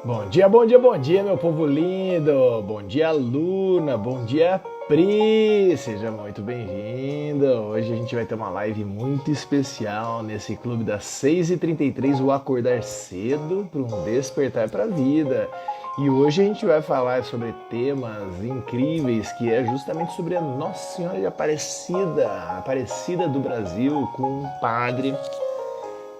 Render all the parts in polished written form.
Bom dia, bom dia, bom dia, meu povo lindo! Bom dia, Luna! Bom dia, Pri! Seja muito bem-vindo! Hoje a gente vai ter uma live muito especial nesse clube das 6h33, o Acordar Cedo para um Despertar para a Vida. E hoje a gente vai falar sobre temas incríveis, que é justamente sobre a Nossa Senhora de Aparecida, a Aparecida do Brasil, com um padre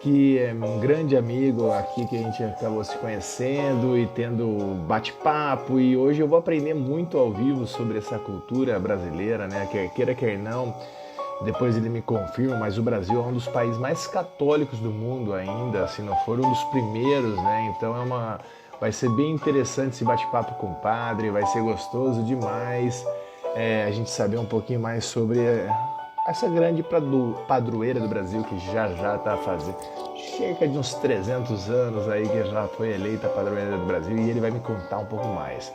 que é um grande amigo aqui que a gente acabou se conhecendo e tendo bate-papo, e hoje eu vou aprender muito ao vivo sobre essa cultura brasileira, né? Quer queira, quer não, depois ele me confirma, mas o Brasil é um dos países mais católicos do mundo ainda, se não for um dos primeiros, né? Então vai ser bem interessante esse bate-papo com o padre, vai ser gostoso demais a gente saber um pouquinho mais sobre essa grande padroeira do Brasil que já está fazendo cerca de uns 300 anos aí que já foi eleita padroeira do Brasil, e ele vai me contar um pouco mais.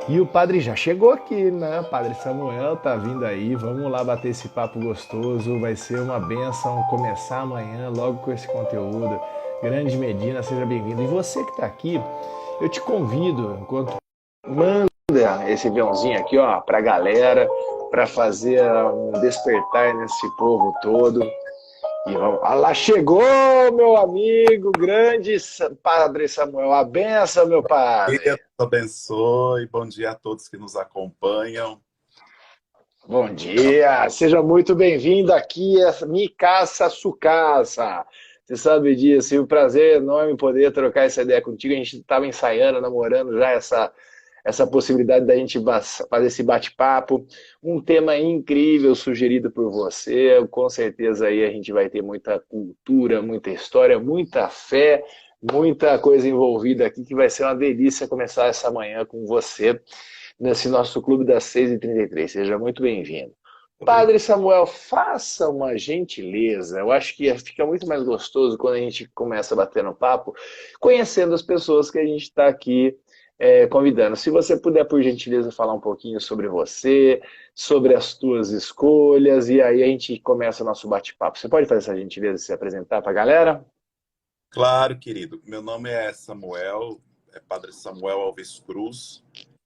E o padre já chegou aqui, né? Padre Samuel tá vindo aí, vamos lá bater esse papo gostoso, vai ser uma benção começar amanhã logo com esse conteúdo. Grande Medina, seja bem-vindo. E você que tá aqui, eu te convido, enquanto manda esse aviãozinho aqui, ó, pra galera, para fazer um despertar nesse povo todo. E vamos. Ah, lá chegou, meu amigo, grande Padre Samuel. A benção, meu Deus padre. abençoe. Bom dia a todos que nos acompanham. Bom dia, seja muito bem-vindo aqui a Mi Casa, Su Casa. Você sabe disso, e o prazer é enorme poder trocar essa ideia contigo. A gente estava ensaiando, namorando já essa possibilidade da gente fazer esse bate-papo. Um tema incrível sugerido por você. Com certeza aí a gente vai ter muita cultura, muita história, muita fé, muita coisa envolvida aqui, que vai ser uma delícia começar essa manhã com você nesse nosso clube das 6h33. Seja muito bem-vindo. Obrigado. Padre Samuel, faça uma gentileza. Eu acho que fica muito mais gostoso quando a gente começa a bater no papo, conhecendo as pessoas que a gente está aqui convidando. Se você puder, por gentileza, falar um pouquinho sobre você, sobre as tuas escolhas, e aí a gente começa o nosso bate-papo. Você pode fazer essa gentileza de se apresentar para a galera? Claro, querido. Meu nome é Samuel, é Padre Samuel Alves Cruz.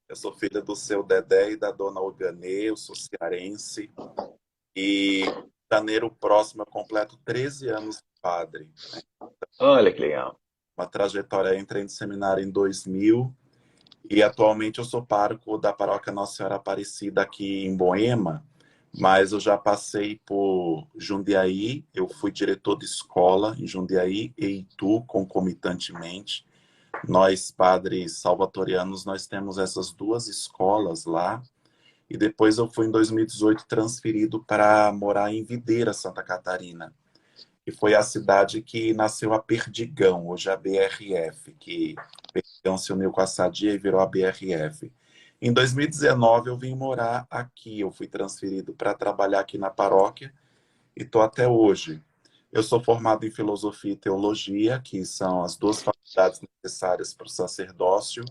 Eu sou filho do seu Dedé e da dona Oganê, eu sou cearense. E em janeiro próximo eu completo 13 anos de padre, né? Olha que legal. Uma trajetória, entrei no seminário em 2000 e atualmente eu sou pároco da paróquia Nossa Senhora Aparecida aqui em Moema. Mas eu já passei por Jundiaí, eu fui diretor de escola em Jundiaí e Itu concomitantemente. Nós, padres salvatorianos, nós temos essas duas escolas lá. E depois eu fui, em 2018, transferido para morar em Videira, Santa Catarina. E foi a cidade que nasceu a Perdigão, hoje é a BRF, que Perdigão se uniu com a Sadia e virou a BRF. Em 2019 eu vim morar aqui, eu fui transferido para trabalhar aqui na paróquia e estou até hoje. Eu sou formado em filosofia e teologia, que são as duas faculdades necessárias para o sacerdócio.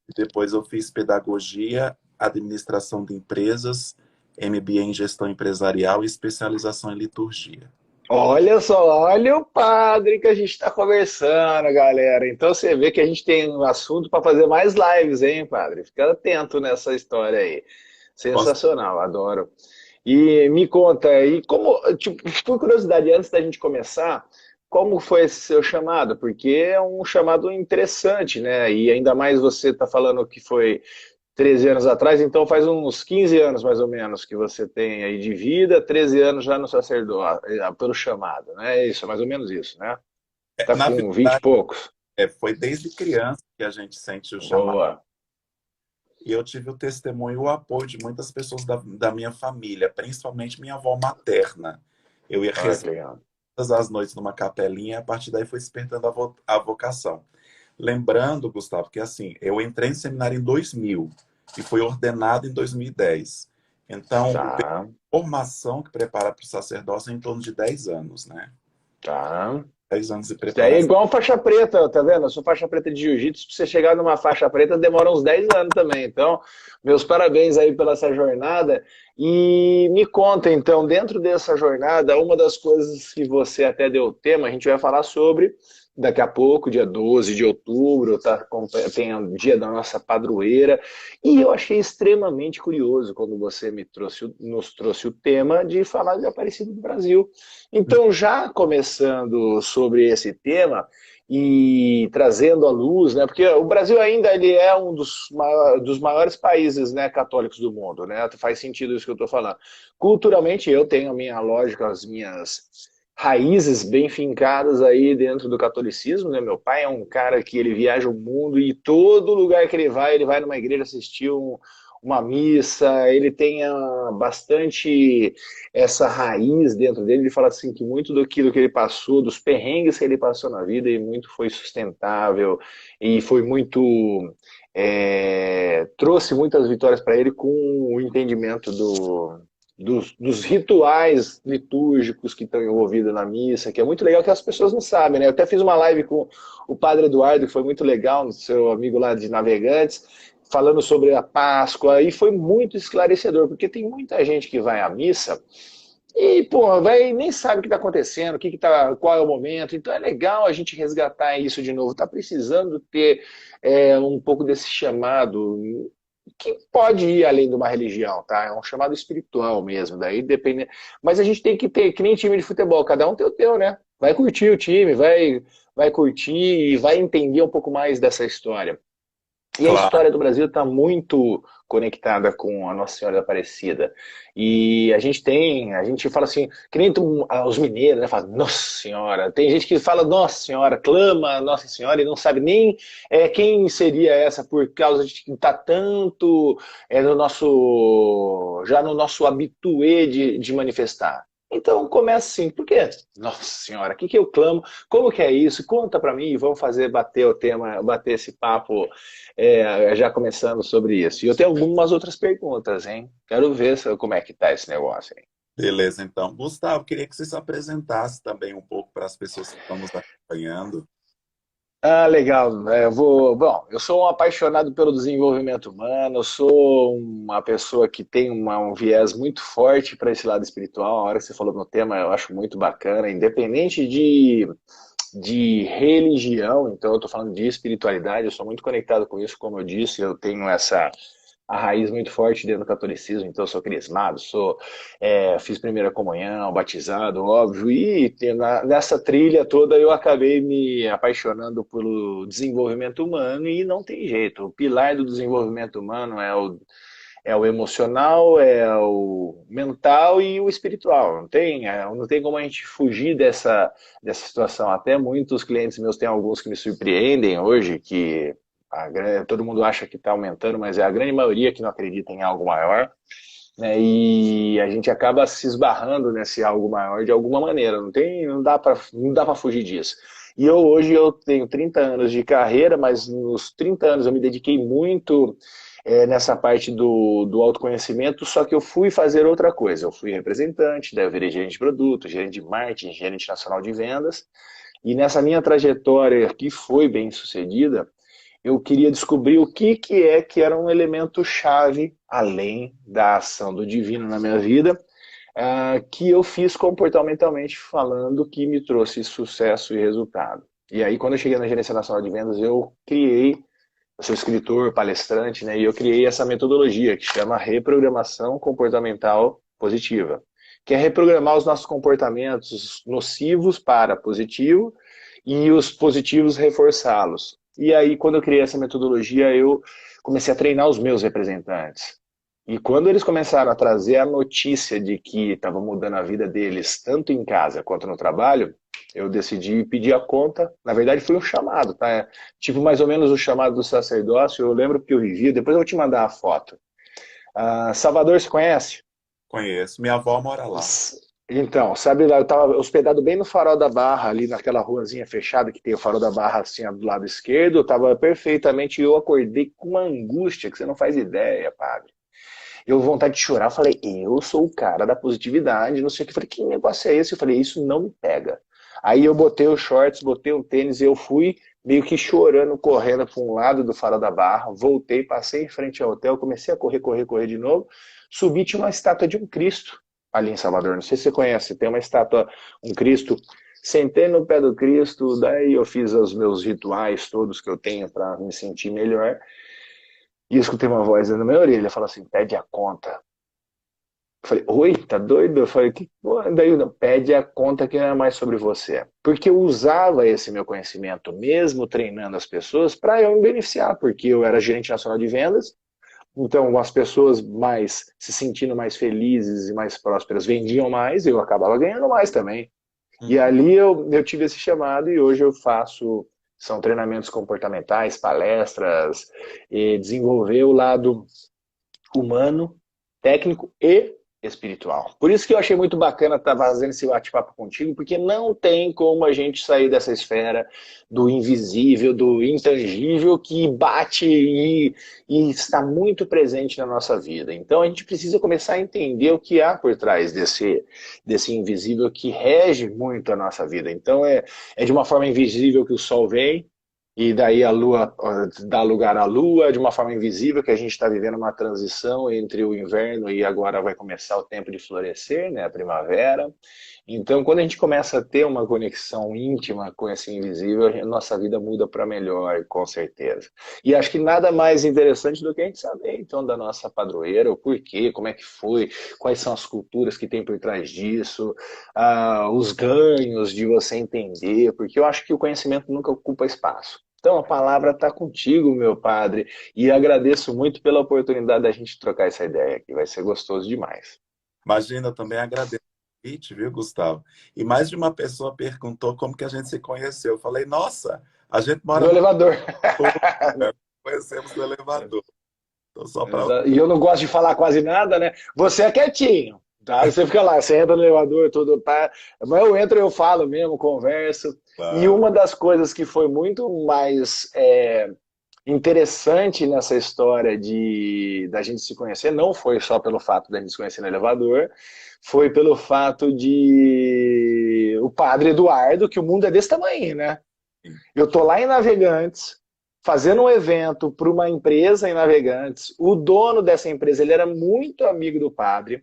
E depois eu fiz pedagogia, administração de empresas, MBA em gestão empresarial e especialização em liturgia. Olha só, olha o padre que a gente está conversando, galera. Então você vê que a gente tem um assunto para fazer mais lives, hein, padre? Fica atento nessa história aí. Sensacional, adoro. E me conta aí, como, tipo, por curiosidade, antes da gente começar, como foi esse seu chamado? Porque é um chamado interessante, né? E ainda mais você está falando que foi 13 anos atrás, então faz uns 15 anos mais ou menos que você tem aí de vida, 13 anos já no sacerdócio, pelo chamado, né? É isso, é mais ou menos isso, né? Tá Na com 20 e verdade, poucos. foi desde criança que a gente sente o chamado. Boa. E eu tive o testemunho e o apoio de muitas pessoas da minha família, principalmente minha avó materna. Eu ia Olha rezar que legal. todas as noites numa capelinha, e a partir daí foi despertando a vocação. Lembrando, Gustavo, que assim, eu entrei em seminário em 2000 e fui ordenado em 2010. Então, o período Tá, de formação que prepara para o sacerdócio é em torno de 10 anos, né? tá. 10 anos de Isso aí é preparação. igual faixa preta, tá vendo? Eu sou faixa preta de jiu-jitsu, pra você chegar numa faixa preta demora uns 10 anos também. Então, meus parabéns aí pela essa jornada. E me conta, então, dentro dessa jornada, uma das coisas que você até deu tema, a gente vai falar sobre daqui a pouco, dia 12 de outubro, tá? Tem o dia da nossa padroeira. E eu achei extremamente curioso quando você nos trouxe o tema de falar de Aparecida do Brasil. Então, já começando sobre esse tema e trazendo à luz, né, porque o Brasil ainda ele é um dos maiores países, né, católicos do mundo, né, faz sentido isso que eu estou falando. Culturalmente, eu tenho a minha lógica, as minhas raízes bem fincadas aí dentro do catolicismo, né, meu pai é um cara que ele viaja o mundo e todo lugar que ele vai numa igreja assistir uma missa, ele tem bastante essa raiz dentro dele. Ele fala assim que muito daquilo que ele passou, dos perrengues que ele passou na vida, e muito foi sustentável e foi muito trouxe muitas vitórias para ele com o entendimento dos rituais litúrgicos que estão envolvidos na missa, que é muito legal, que as pessoas não sabem, né? Eu até fiz uma live com o Padre Eduardo, que foi muito legal, seu amigo lá de Navegantes, falando sobre a Páscoa, e foi muito esclarecedor, porque tem muita gente que vai à missa e, pô, vai, nem sabe o que está acontecendo, qual é o momento. Então é legal a gente resgatar isso de novo. Está precisando ter um pouco desse chamado, que pode ir além de uma religião, tá? É um chamado espiritual mesmo. Daí depende. Mas a gente tem que ter, que nem time de futebol, cada um tem o teu, né? Vai curtir o time, vai curtir e vai entender um pouco mais dessa história. E a Claro. história do Brasil está muito conectada com a Nossa Senhora da Aparecida. E a gente fala assim, que nem os mineiros, né? Fala, Nossa Senhora. Tem gente que fala Nossa Senhora, clama Nossa Senhora e não sabe nem quem seria essa, por causa de que está tanto já no nosso habitué de manifestar. Então começa assim, por quê? Nossa Senhora, o que, que eu clamo? Como que é isso? Conta para mim e vamos fazer bater o tema, bater esse papo já começando sobre isso. E eu tenho algumas outras perguntas, hein? Quero ver como é que tá esse negócio aí. Beleza, então. Gustavo, queria que você se apresentasse também um pouco para as pessoas que estão nos acompanhando. Ah, legal. Bom, eu sou um apaixonado pelo desenvolvimento humano, eu sou uma pessoa que tem um viés muito forte para esse lado espiritual. A hora que você falou no tema, eu acho muito bacana, independente de religião, então eu estou falando de espiritualidade, eu sou muito conectado com isso, como eu disse, eu tenho a raiz muito forte dentro do catolicismo, então eu sou crismado, fiz primeira comunhão, batizado, óbvio, e nessa trilha toda eu acabei me apaixonando pelo desenvolvimento humano e não tem jeito, o pilar do desenvolvimento humano é o emocional, é o mental e o espiritual. Não tem como a gente fugir dessa situação. Até muitos clientes meus, tem alguns que me surpreendem hoje, que todo mundo acha que está aumentando, mas é a grande maioria que não acredita em algo maior. Né, e a gente acaba se esbarrando nesse algo maior de alguma maneira. Não dá para fugir disso. E hoje eu tenho 30 anos de carreira, mas nos 30 anos eu me dediquei muito nessa parte do autoconhecimento, só que eu fui fazer outra coisa. Eu fui representante, daí eu virei gerente de produto, gerente de marketing, gerente nacional de vendas. E nessa minha trajetória, que foi bem sucedida, eu queria descobrir o que era um elemento chave, além da ação do divino na minha vida, que eu fiz comportamentalmente falando que me trouxe sucesso e resultado. E aí, quando eu cheguei na Gerência Nacional de Vendas, eu sou escritor, palestrante, né, e eu criei essa metodologia que chama reprogramação comportamental positiva, que é reprogramar os nossos comportamentos nocivos para positivo e os positivos reforçá-los. E aí, quando eu criei essa metodologia, eu comecei a treinar os meus representantes. E quando eles começaram a trazer a notícia de que estava mudando a vida deles, tanto em casa quanto no trabalho, eu decidi pedir a conta. Na verdade, foi um chamado, tá? Tipo, mais ou menos o chamado do sacerdócio. Eu lembro que eu vivia, depois eu vou te mandar a foto. Salvador, se conhece? Conheço. Minha avó mora lá. Então, sabe lá, eu estava hospedado bem no Farol da Barra, ali naquela ruazinha fechada que tem o Farol da Barra assim do lado esquerdo, eu estava perfeitamente e eu acordei com uma angústia que você não faz ideia, padre. Eu vontade de chorar, eu falei, eu sou o cara da positividade, não sei o que. Eu falei, que negócio é esse? Eu falei, isso não me pega. Aí eu botei os shorts, botei um tênis e eu fui meio que chorando, correndo para um lado do Farol da Barra, voltei, passei em frente ao hotel, comecei a correr, correr, correr de novo, subi, tinha uma estátua de um Cristo ali em Salvador, não sei se você conhece, tem uma estátua, um Cristo, sentei no pé do Cristo, daí eu fiz os meus rituais todos que eu tenho para me sentir melhor, e eu escutei uma voz na minha orelha, falou assim, pede a conta. Eu falei, oi, tá doido? Eu falei, que porra? Daí não, pede a conta que não é mais sobre você. Porque eu usava esse meu conhecimento, mesmo treinando as pessoas, para eu me beneficiar, porque eu era gerente nacional de vendas, então as pessoas mais se sentindo mais felizes e mais prósperas vendiam mais, eu acabava ganhando mais também. E Uhum. ali eu tive esse chamado e hoje eu faço, são treinamentos comportamentais, palestras, e desenvolver o lado humano, técnico e espiritual. Por isso que eu achei muito bacana estar fazendo esse bate-papo contigo, porque não tem como a gente sair dessa esfera do invisível, do intangível, que bate e está muito presente na nossa vida. Então a gente precisa começar a entender o que há por trás desse invisível que rege muito a nossa vida. Então é de uma forma invisível que o sol vem, e daí a Lua dá lugar à Lua de uma forma invisível, que a gente está vivendo uma transição entre o inverno e agora vai começar o tempo de florescer, né, a primavera. Então, quando a gente começa a ter uma conexão íntima com esse invisível, a nossa vida muda para melhor, com certeza. E acho que nada mais interessante do que a gente saber, então, da nossa padroeira, o porquê, como é que foi, quais são as culturas que tem por trás disso, os ganhos de você entender, porque eu acho que o conhecimento nunca ocupa espaço. Então, a palavra está contigo, meu padre, e agradeço muito pela oportunidade da gente trocar essa ideia aqui, vai ser gostoso demais. Imagina, eu também agradeço o convite, viu, Gustavo? E mais de uma pessoa perguntou como que a gente se conheceu. Eu falei, nossa, a gente mora No no elevador. lugar, conhecemos no elevador. Então, só para... E eu não gosto de falar quase nada, né? Você é quietinho, tá? Você fica lá, você entra no elevador, tudo, tá? Mas eu entro, eu falo mesmo, converso. E Claro. uma das coisas que foi muito mais interessante nessa história da gente se conhecer, não foi só pelo fato da gente se conhecer no elevador, foi pelo fato de o padre Eduardo, que o mundo é desse tamanho, né? Eu tô lá em Navegantes, fazendo um evento para uma empresa em Navegantes. O dono dessa empresa, ele era muito amigo do padre.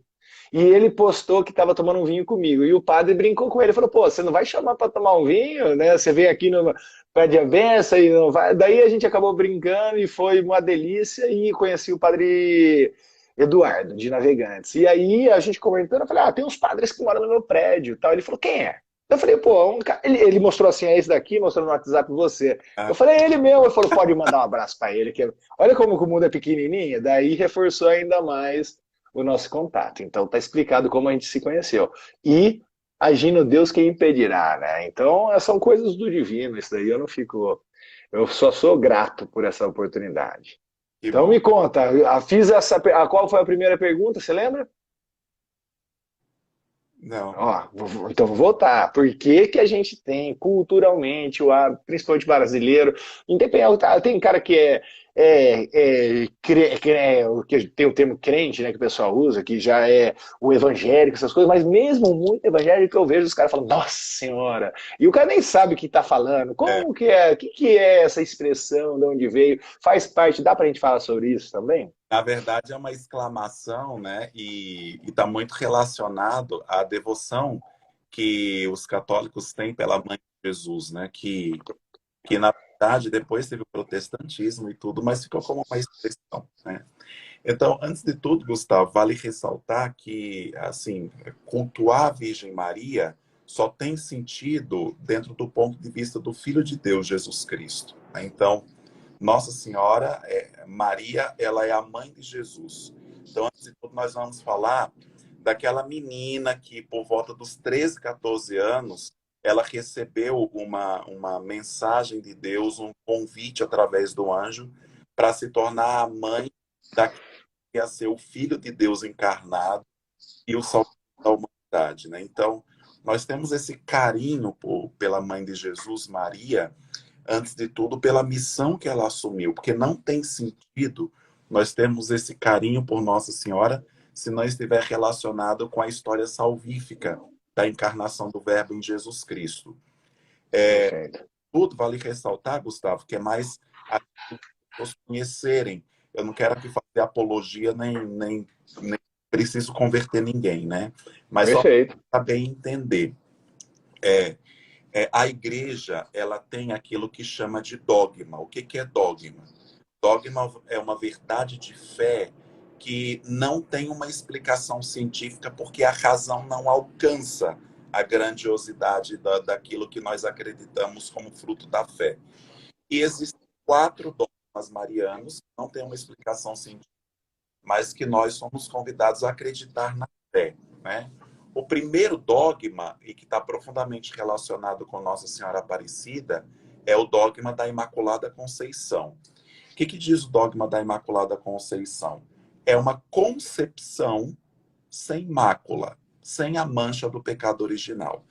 E ele postou que estava tomando um vinho comigo. E o padre brincou com ele, falou: pô, você não vai chamar para tomar um vinho, né? Você vem aqui no pede a benção e não vai. Daí a gente acabou brincando e foi uma delícia. E conheci o padre Eduardo, de Navegantes. E aí a gente comentando, eu falei: tem uns padres que moram no meu prédio. Tal. Ele falou: quem é? Eu falei, pô, ele mostrou assim, é esse daqui, mostrou no WhatsApp você. Eu Ah, falei, é ele mesmo. Ele falou, pode mandar um abraço para ele. Olha como o mundo é pequenininho. Daí reforçou ainda mais o nosso contato. Então tá explicado como a gente se conheceu. E agindo Deus quem impedirá, né? Então são coisas do divino, isso daí eu não fico. Eu só sou grato por essa oportunidade. que Então bom. me conta, fiz essa. Qual foi a primeira pergunta? Você lembra? Não, Ó, então vou voltar. Por que que a gente tem culturalmente, principalmente brasileiro, independente, tem cara que que tem o termo crente, né, que o pessoal usa, que já é o evangélico, essas coisas, mas mesmo muito evangélico eu vejo os caras falando, nossa senhora, e o cara nem sabe o que está falando, é. como que é, o que que é essa expressão, de onde veio, faz parte, dá pra gente falar sobre isso também? Na verdade, é uma exclamação, né? E está muito relacionado à devoção que os católicos têm pela Mãe de Jesus, né? Que na verdade depois teve o protestantismo e tudo, mas ficou como uma expressão, né? Então, antes de tudo, Gustavo, vale ressaltar que, assim, cultuar a Virgem Maria só tem sentido dentro do ponto de vista do Filho de Deus, Jesus Cristo, né? Então, Nossa Senhora, Maria, ela é a mãe de Jesus. Então, antes de tudo, nós vamos falar daquela menina que, por volta dos 13, 14 anos, ela recebeu uma mensagem de Deus, um convite através do anjo, para se tornar a mãe daquele que ia ser o Filho de Deus encarnado e o Salvador da humanidade, né? Então, nós temos esse carinho pela mãe de Jesus, Maria, antes de tudo, pela missão que ela assumiu, porque não tem sentido nós termos esse carinho por Nossa Senhora se não estiver relacionado com a história salvífica da encarnação do Verbo em Jesus Cristo. Perfeito. Tudo vale ressaltar, Gustavo, que é mais as pessoas conhecerem. Eu não quero aqui fazer apologia, nem preciso converter ninguém, né? Mas só Perfeito. para bem entender. A igreja, ela tem aquilo que chama de dogma. O que que é dogma? Dogma é uma verdade de fé que não tem uma explicação científica porque a razão não alcança a grandiosidade daquilo que nós acreditamos como fruto da fé. E existem 4 dogmas marianos, que não tem uma explicação científica, mas que nós somos convidados a acreditar na fé, né? O primeiro dogma, e que está profundamente relacionado com Nossa Senhora Aparecida, é o dogma da Imaculada Conceição. O que diz o dogma da Imaculada Conceição? É uma concepção sem mácula, sem a mancha do pecado original.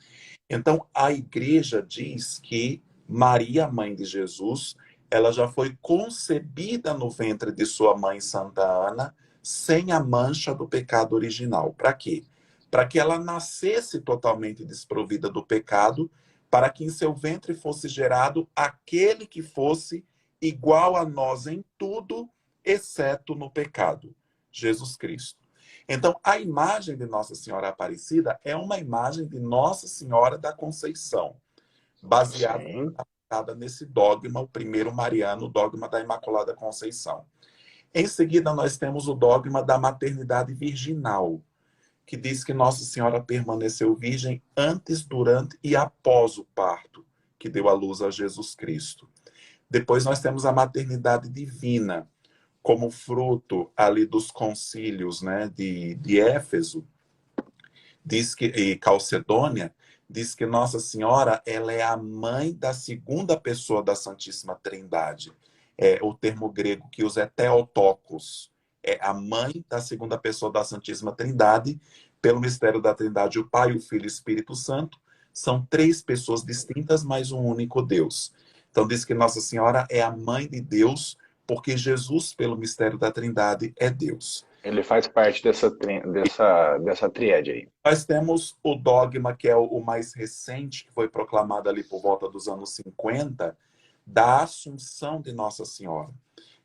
Então, a igreja diz que Maria, mãe de Jesus, ela já foi concebida no ventre de sua mãe Santa Ana, sem a mancha do pecado original. Para quê? Para que ela nascesse totalmente desprovida do pecado, para que em seu ventre fosse gerado aquele que fosse igual a nós em tudo, exceto no pecado, Jesus Cristo. Então, a imagem de Nossa Senhora Aparecida é uma imagem de Nossa Senhora da Conceição, baseada Sim. nesse dogma, o primeiro mariano, o dogma da Imaculada Conceição. Em seguida, nós temos o dogma da maternidade virginal, que diz que Nossa Senhora permaneceu virgem antes, durante e após o parto, que deu à luz a Jesus Cristo. Depois nós temos a maternidade divina, como fruto ali dos concílios, né, de Éfeso, diz que, e Calcedônia, diz que Nossa Senhora ela é a mãe da segunda pessoa da Santíssima Trindade. O termo grego que usa é Theotokos. É a mãe da segunda pessoa da Santíssima Trindade, pelo mistério da Trindade, o Pai, o Filho e o Espírito Santo. São 3 pessoas distintas, mas um único Deus. Então diz que Nossa Senhora é a mãe de Deus, porque Jesus, pelo mistério da Trindade, é Deus. Ele faz parte dessa tríade aí. Nós temos o dogma, que é o mais recente, que foi proclamado ali por volta dos anos 50, da Assunção de Nossa Senhora,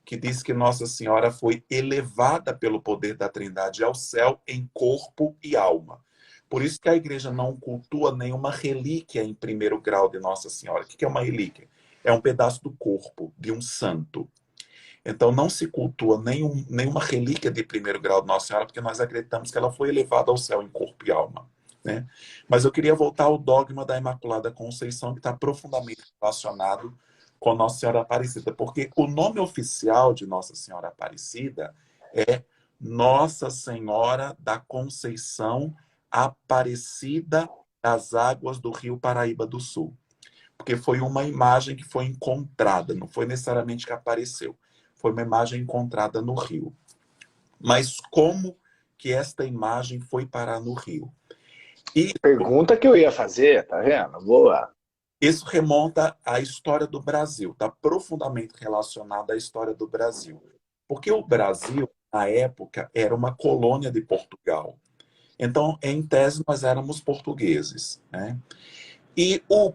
que diz que Nossa Senhora foi elevada pelo poder da Trindade ao céu em corpo e alma. Por isso que a igreja não cultua nenhuma relíquia em primeiro grau de Nossa Senhora. O que é uma relíquia? É um pedaço do corpo de um santo. Então não se cultua nenhuma relíquia de primeiro grau de Nossa Senhora, porque nós acreditamos que ela foi elevada ao céu em corpo e alma, né? Mas eu queria voltar ao dogma da Imaculada Conceição, que está profundamente relacionado com Nossa Senhora Aparecida, porque o nome oficial de Nossa Senhora Aparecida é Nossa Senhora da Conceição Aparecida das águas do Rio Paraíba do Sul. Porque foi uma imagem que foi encontrada, não foi necessariamente que apareceu. Foi uma imagem encontrada no rio. Mas como que esta imagem foi parar no rio? E Pergunta que eu ia fazer, tá vendo? Boa. isso remonta à história do Brasil, está profundamente relacionado à história do Brasil. Porque o Brasil, na época, era uma colônia de Portugal. Então, em tese, nós éramos portugueses, né? E o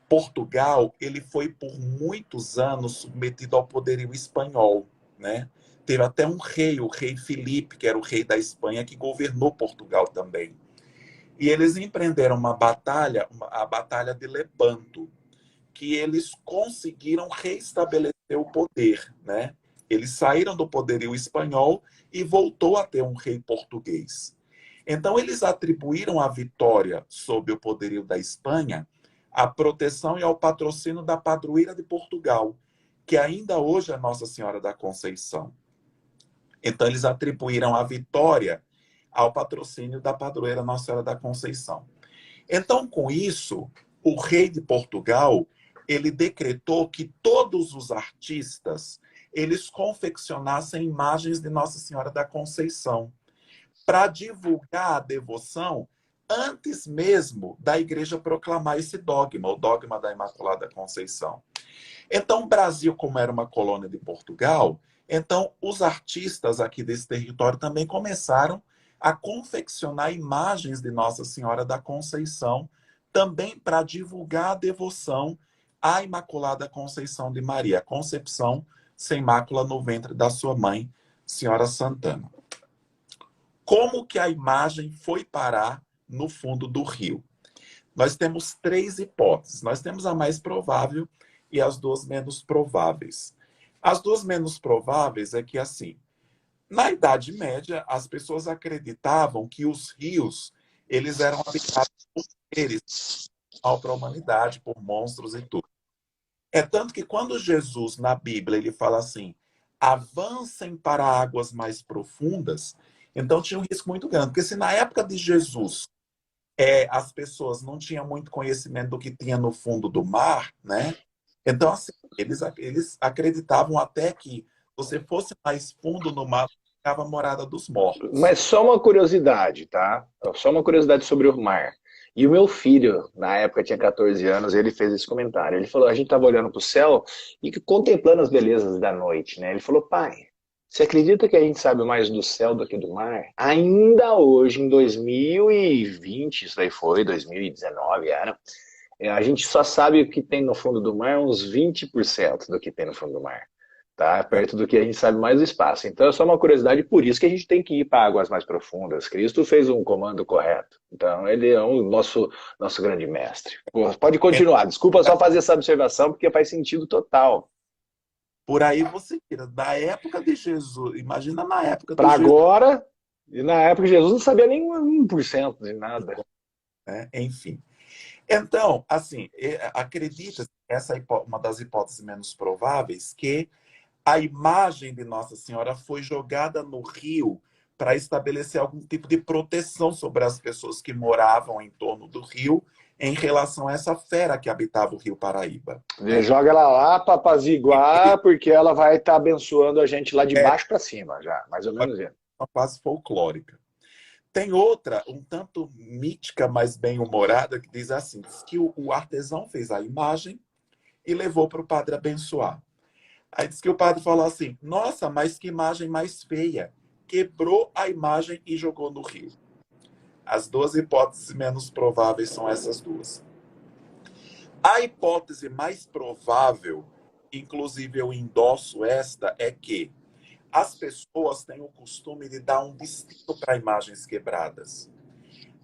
Portugal, ele foi por muitos anos submetido ao poderio espanhol, né? Teve até um rei, o rei Filipe, que era o rei da Espanha, que governou Portugal também. E eles empreenderam uma batalha, a Batalha de Lepanto, que eles conseguiram reestabelecer o poder, né? Eles saíram do poderio espanhol e voltou a ter um rei português. Então, eles atribuíram a vitória sobre o poderio da Espanha à proteção e ao patrocínio da padroeira de Portugal, que ainda hoje é Nossa Senhora da Conceição. Então, eles atribuíram a vitória ao patrocínio da padroeira Nossa Senhora da Conceição. Então, com isso, o rei de Portugal, ele decretou que todos os artistas, eles confeccionassem imagens de Nossa Senhora da Conceição, para divulgar a devoção antes mesmo da igreja proclamar esse dogma, o dogma da Imaculada Conceição. Então, o Brasil, como era uma colônia de Portugal, então os artistas aqui desse território também começaram a confeccionar imagens de Nossa Senhora da Conceição, também para divulgar a devoção à Imaculada Conceição de Maria, a concepção sem mácula no ventre da sua mãe, Senhora Santana. Como que a imagem foi parar no fundo do rio? Nós temos 3 hipóteses. Nós temos a mais provável e as 2 menos prováveis. As 2 menos prováveis é que, assim, na Idade Média, as pessoas acreditavam que os rios eles eram habitados por seres mal para a humanidade, por monstros e tudo. É tanto que quando Jesus, na Bíblia, ele fala assim, avancem para águas mais profundas, então tinha um risco muito grande. Porque se na época de Jesus as pessoas não tinham muito conhecimento do que tinha no fundo do mar, né? Então, assim, eles acreditavam até que você fosse mais fundo no mar, ficava a morada dos mortos. Mas só uma curiosidade, tá? Só uma curiosidade sobre o mar. E o meu filho, na época tinha 14 anos, ele fez esse comentário. Ele falou, a gente estava olhando para o céu e contemplando as belezas da noite, né? Ele falou, pai, você acredita que a gente sabe mais do céu do que do mar? Ainda hoje, em 2020, isso aí foi, 2019 era, a gente só sabe o que tem no fundo do mar, uns 20% do que tem no fundo do mar. Tá? Perto do que a gente sabe mais do espaço. Então é só uma curiosidade, por isso que a gente tem que ir para águas mais profundas. Cristo fez um comando correto. Então ele é o nosso grande mestre. Pode continuar, desculpa só fazer essa observação, porque faz sentido total. Por aí você tira. Da época de Jesus, imagina na época de Para Jesus. agora, e na época de Jesus não sabia nem 1% de nada. Enfim. Então, assim, acredita, essa é uma das hipóteses menos prováveis, que a imagem de Nossa Senhora foi jogada no rio para estabelecer algum tipo de proteção sobre as pessoas que moravam em torno do rio em relação a essa fera que habitava o Rio Paraíba. Joga ela lá para apaziguar, porque ela vai estar abençoando a gente lá de baixo para cima, já, mais ou menos isso. Uma quase folclórica. Tem outra, um tanto mítica, mas bem-humorada, que diz assim, diz que o artesão fez a imagem e levou para o padre abençoar. Aí diz que o padre falou assim, nossa, mas que imagem mais feia. Quebrou a imagem e jogou no rio. As 2 hipóteses menos prováveis são essas 2. A hipótese mais provável, inclusive eu endosso esta, é que as pessoas têm o costume de dar um destino para imagens quebradas.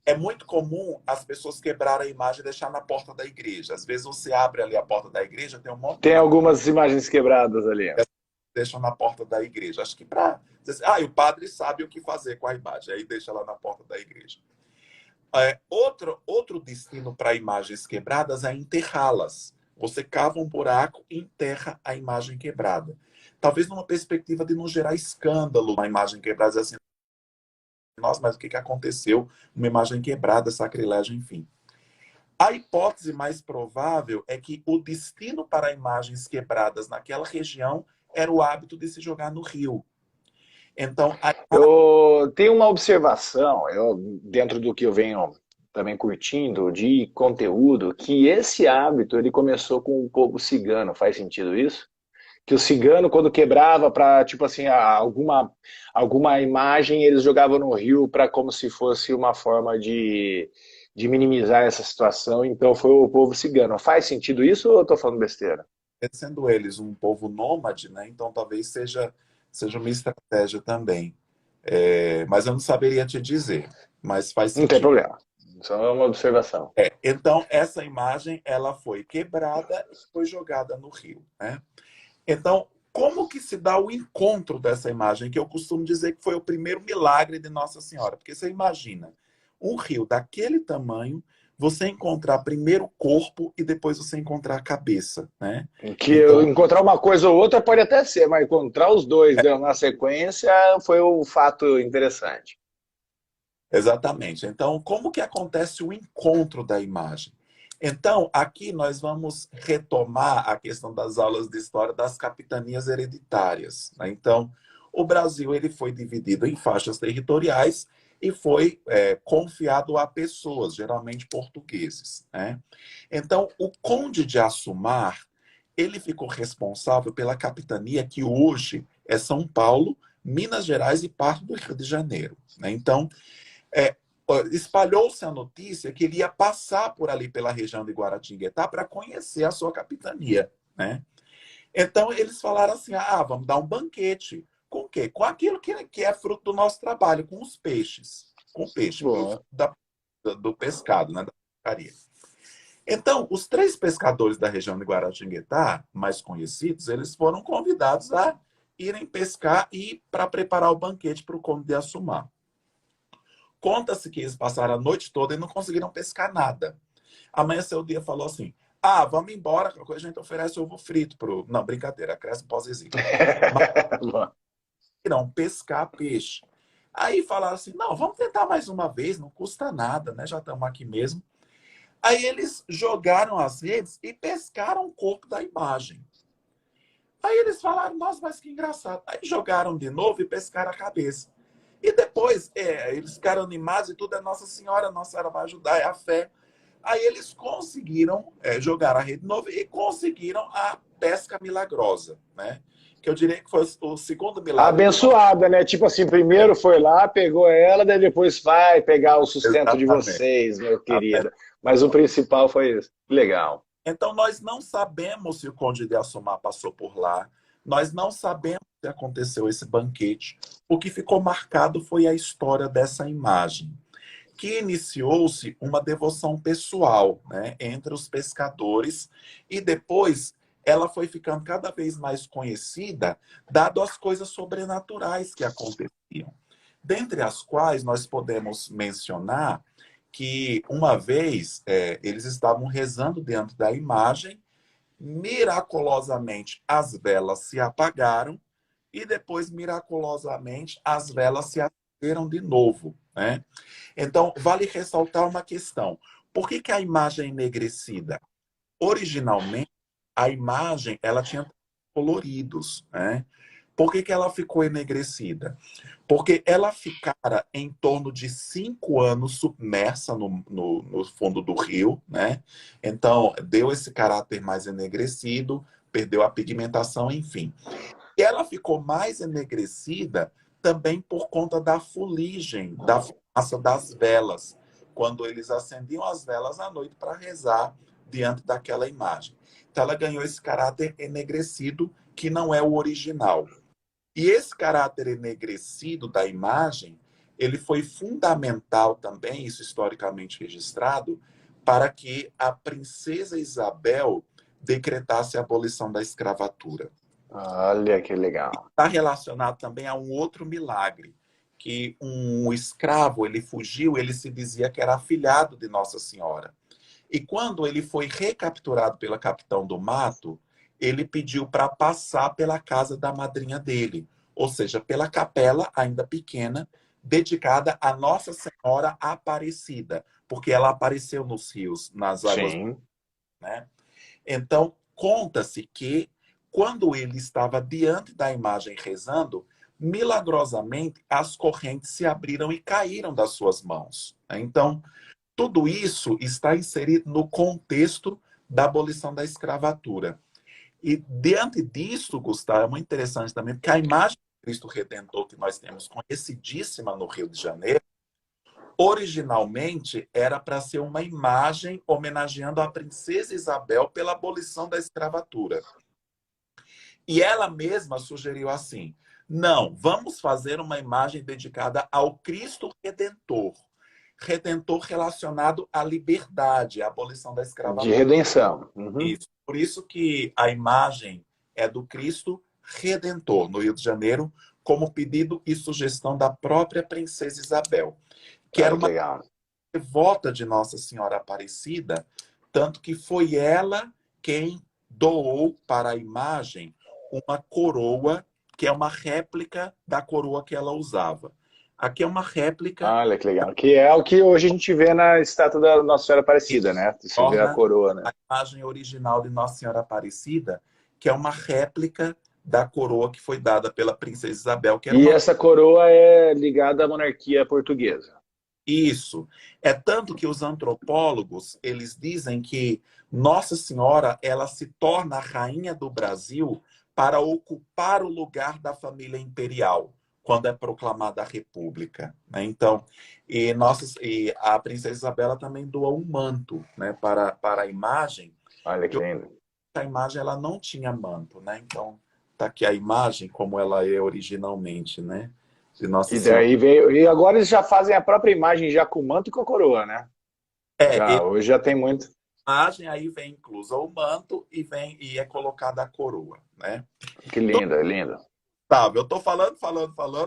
É muito comum as pessoas quebrarem a imagem e deixar na porta da igreja. Às vezes você abre ali a porta da igreja, tem um monte Tem algumas imagens quebradas ali. Deixam na porta da igreja. Acho que para dizer assim, e o padre sabe o que fazer com a imagem, aí deixa lá na porta da igreja. Outro destino para imagens quebradas é enterrá-las. Você cava um buraco e enterra a imagem quebrada. Talvez numa perspectiva de não gerar escândalo na imagem quebrada, assim, nossa, mas o que aconteceu? Uma imagem quebrada, sacrilégio, enfim. A hipótese mais provável é que o destino para imagens quebradas naquela região era o hábito de se jogar no rio. Então, eu tenho uma observação, dentro do que eu venho também curtindo de conteúdo, que esse hábito ele começou com o povo cigano. Faz sentido isso? Que o cigano, quando quebrava para, tipo assim, alguma imagem, eles jogavam no rio para como se fosse uma forma de minimizar essa situação. Então foi o povo cigano. Faz sentido isso ou eu estou falando besteira? Sendo eles um povo nômade, né? Então talvez seja uma estratégia também. Mas eu não saberia te dizer. Mas faz sentido. Não tem problema. Só é uma observação. Então essa imagem ela foi quebrada e foi jogada no rio, né? Então, como que se dá o encontro dessa imagem? Que eu costumo dizer que foi o primeiro milagre de Nossa Senhora. Porque você imagina um rio daquele tamanho, você encontrar primeiro o corpo e depois você encontrar a cabeça, né? Que então, encontrar uma coisa ou outra pode até ser, mas encontrar os dois na sequência foi um fato interessante. Exatamente. Então, como que acontece o encontro da imagem? Então, aqui nós vamos retomar a questão das aulas de história das capitanias hereditárias, né? Então, o Brasil ele foi dividido em faixas territoriais e foi confiado a pessoas, geralmente portugueses, né? Então, o Conde de Assumar, ele ficou responsável pela capitania que hoje é São Paulo, Minas Gerais e parte do Rio de Janeiro, né? Então, espalhou-se a notícia que ele ia passar por ali pela região de Guaratinguetá para conhecer a sua capitania, né? Então eles falaram assim, vamos dar um banquete. Com o quê? Com aquilo que é fruto do nosso trabalho, com os peixes. Com o peixe, Boa. do pescado, né? Da pescaria. Então, os 3 pescadores da região de Guaratinguetá, mais conhecidos, eles foram convidados a irem pescar e para preparar o banquete para o Conde de Assumá. Conta-se que eles passaram a noite toda e não conseguiram pescar nada. Amanheceu o dia e falou assim, vamos embora, qualquer coisa a gente oferece ovo frito pro... Não, brincadeira, cresce pós-exílio. Mas não pescar peixe. Aí falaram assim, não, vamos tentar mais uma vez, não custa nada, né? Já estamos aqui mesmo. Aí eles jogaram as redes e pescaram o corpo da imagem. Aí eles falaram, nossa, mas que engraçado. Aí jogaram de novo e pescaram a cabeça. E depois, eles ficaram animados e tudo é Nossa Senhora vai ajudar, é a fé. Aí eles conseguiram jogar a rede de novo e conseguiram a pesca milagrosa, né? Que eu diria que foi o segundo milagre. Abençoada, né? Tipo assim, primeiro foi lá, pegou ela, daí depois vai pegar o sustento de vocês, meu querido. Mas o principal foi isso. Legal. Então, nós não sabemos se o Conde de Assumá passou por lá. Nós não sabemos se aconteceu esse banquete. O que ficou marcado foi a história dessa imagem, que iniciou-se uma devoção pessoal, né, entre os pescadores, e depois ela foi ficando cada vez mais conhecida, dado as coisas sobrenaturais que aconteciam. Dentre as quais nós podemos mencionar que uma vez eles estavam rezando diante da imagem, miraculosamente as velas se apagaram e depois miraculosamente as velas se acenderam de novo, né? Então vale ressaltar uma questão. Por que a imagem é enegrecida? Originalmente a imagem ela tinha coloridos, né? Por que ela ficou enegrecida? Porque ela ficara em torno de 5 anos submersa no fundo do rio, né? Então, deu esse caráter mais enegrecido, perdeu a pigmentação, enfim. E ela ficou mais enegrecida também por conta da fuligem, da fumaça das velas, quando eles acendiam as velas à noite para rezar diante daquela imagem. Então, ela ganhou esse caráter enegrecido, que não é o original. E esse caráter enegrecido da imagem, ele foi fundamental também, isso historicamente registrado, para que a princesa Isabel decretasse a abolição da escravatura. Olha que legal. Está relacionado também a um outro milagre, que um escravo, ele fugiu, ele se dizia que era afilhado de Nossa Senhora. E quando ele foi recapturado pela capitão do mato, ele pediu para passar pela casa da madrinha dele, ou seja, pela capela ainda pequena, dedicada a Nossa Senhora Aparecida, porque ela apareceu nos rios, nas águas. Sim. Né? Então, conta-se que quando ele estava diante da imagem rezando, milagrosamente as correntes se abriram e caíram das suas mãos. Então, tudo isso está inserido no contexto da abolição da escravatura. E diante disso, Gustavo, é muito interessante também, porque a imagem de Cristo Redentor que nós temos conhecidíssima no Rio de Janeiro, originalmente era para ser uma imagem homenageando a princesa Isabel pela abolição da escravatura. E ela mesma sugeriu assim, não, vamos fazer uma imagem dedicada ao Cristo Redentor. Redentor relacionado à liberdade, à abolição da escravatura. De redenção. Uhum. Isso. Por isso que a imagem é do Cristo Redentor, no Rio de Janeiro, como pedido e sugestão da própria princesa Isabel, que era uma devota de Nossa Senhora Aparecida, tanto que foi ela quem doou para a imagem uma coroa, que é uma réplica da coroa que ela usava. Aqui é uma réplica. Olha que legal. Que é o que hoje a gente vê na estátua da Nossa Senhora Aparecida, né? Você vê a coroa, né? A imagem original de Nossa Senhora Aparecida, que é uma réplica da coroa que foi dada pela princesa Isabel. Que era essa coroa é ligada à monarquia portuguesa. Isso. É tanto que os antropólogos, eles dizem que Nossa Senhora, ela se torna a rainha do Brasil para ocupar o lugar da família imperial. quando é proclamada a República, né? Então, e a princesa Isabela também doou um manto, né, para a imagem. Olha que lindo. A imagem ela não tinha manto, né? Então, tá aqui a imagem como ela é originalmente, né? De Nossa E Senhora. daí veio. E agora eles já fazem a própria imagem já com o manto e com a coroa, né? E Hoje já tem muito. a imagem aí vem incluso o manto e é colocada a coroa, né? Que lindo, é lindo. Tá, eu tô falando.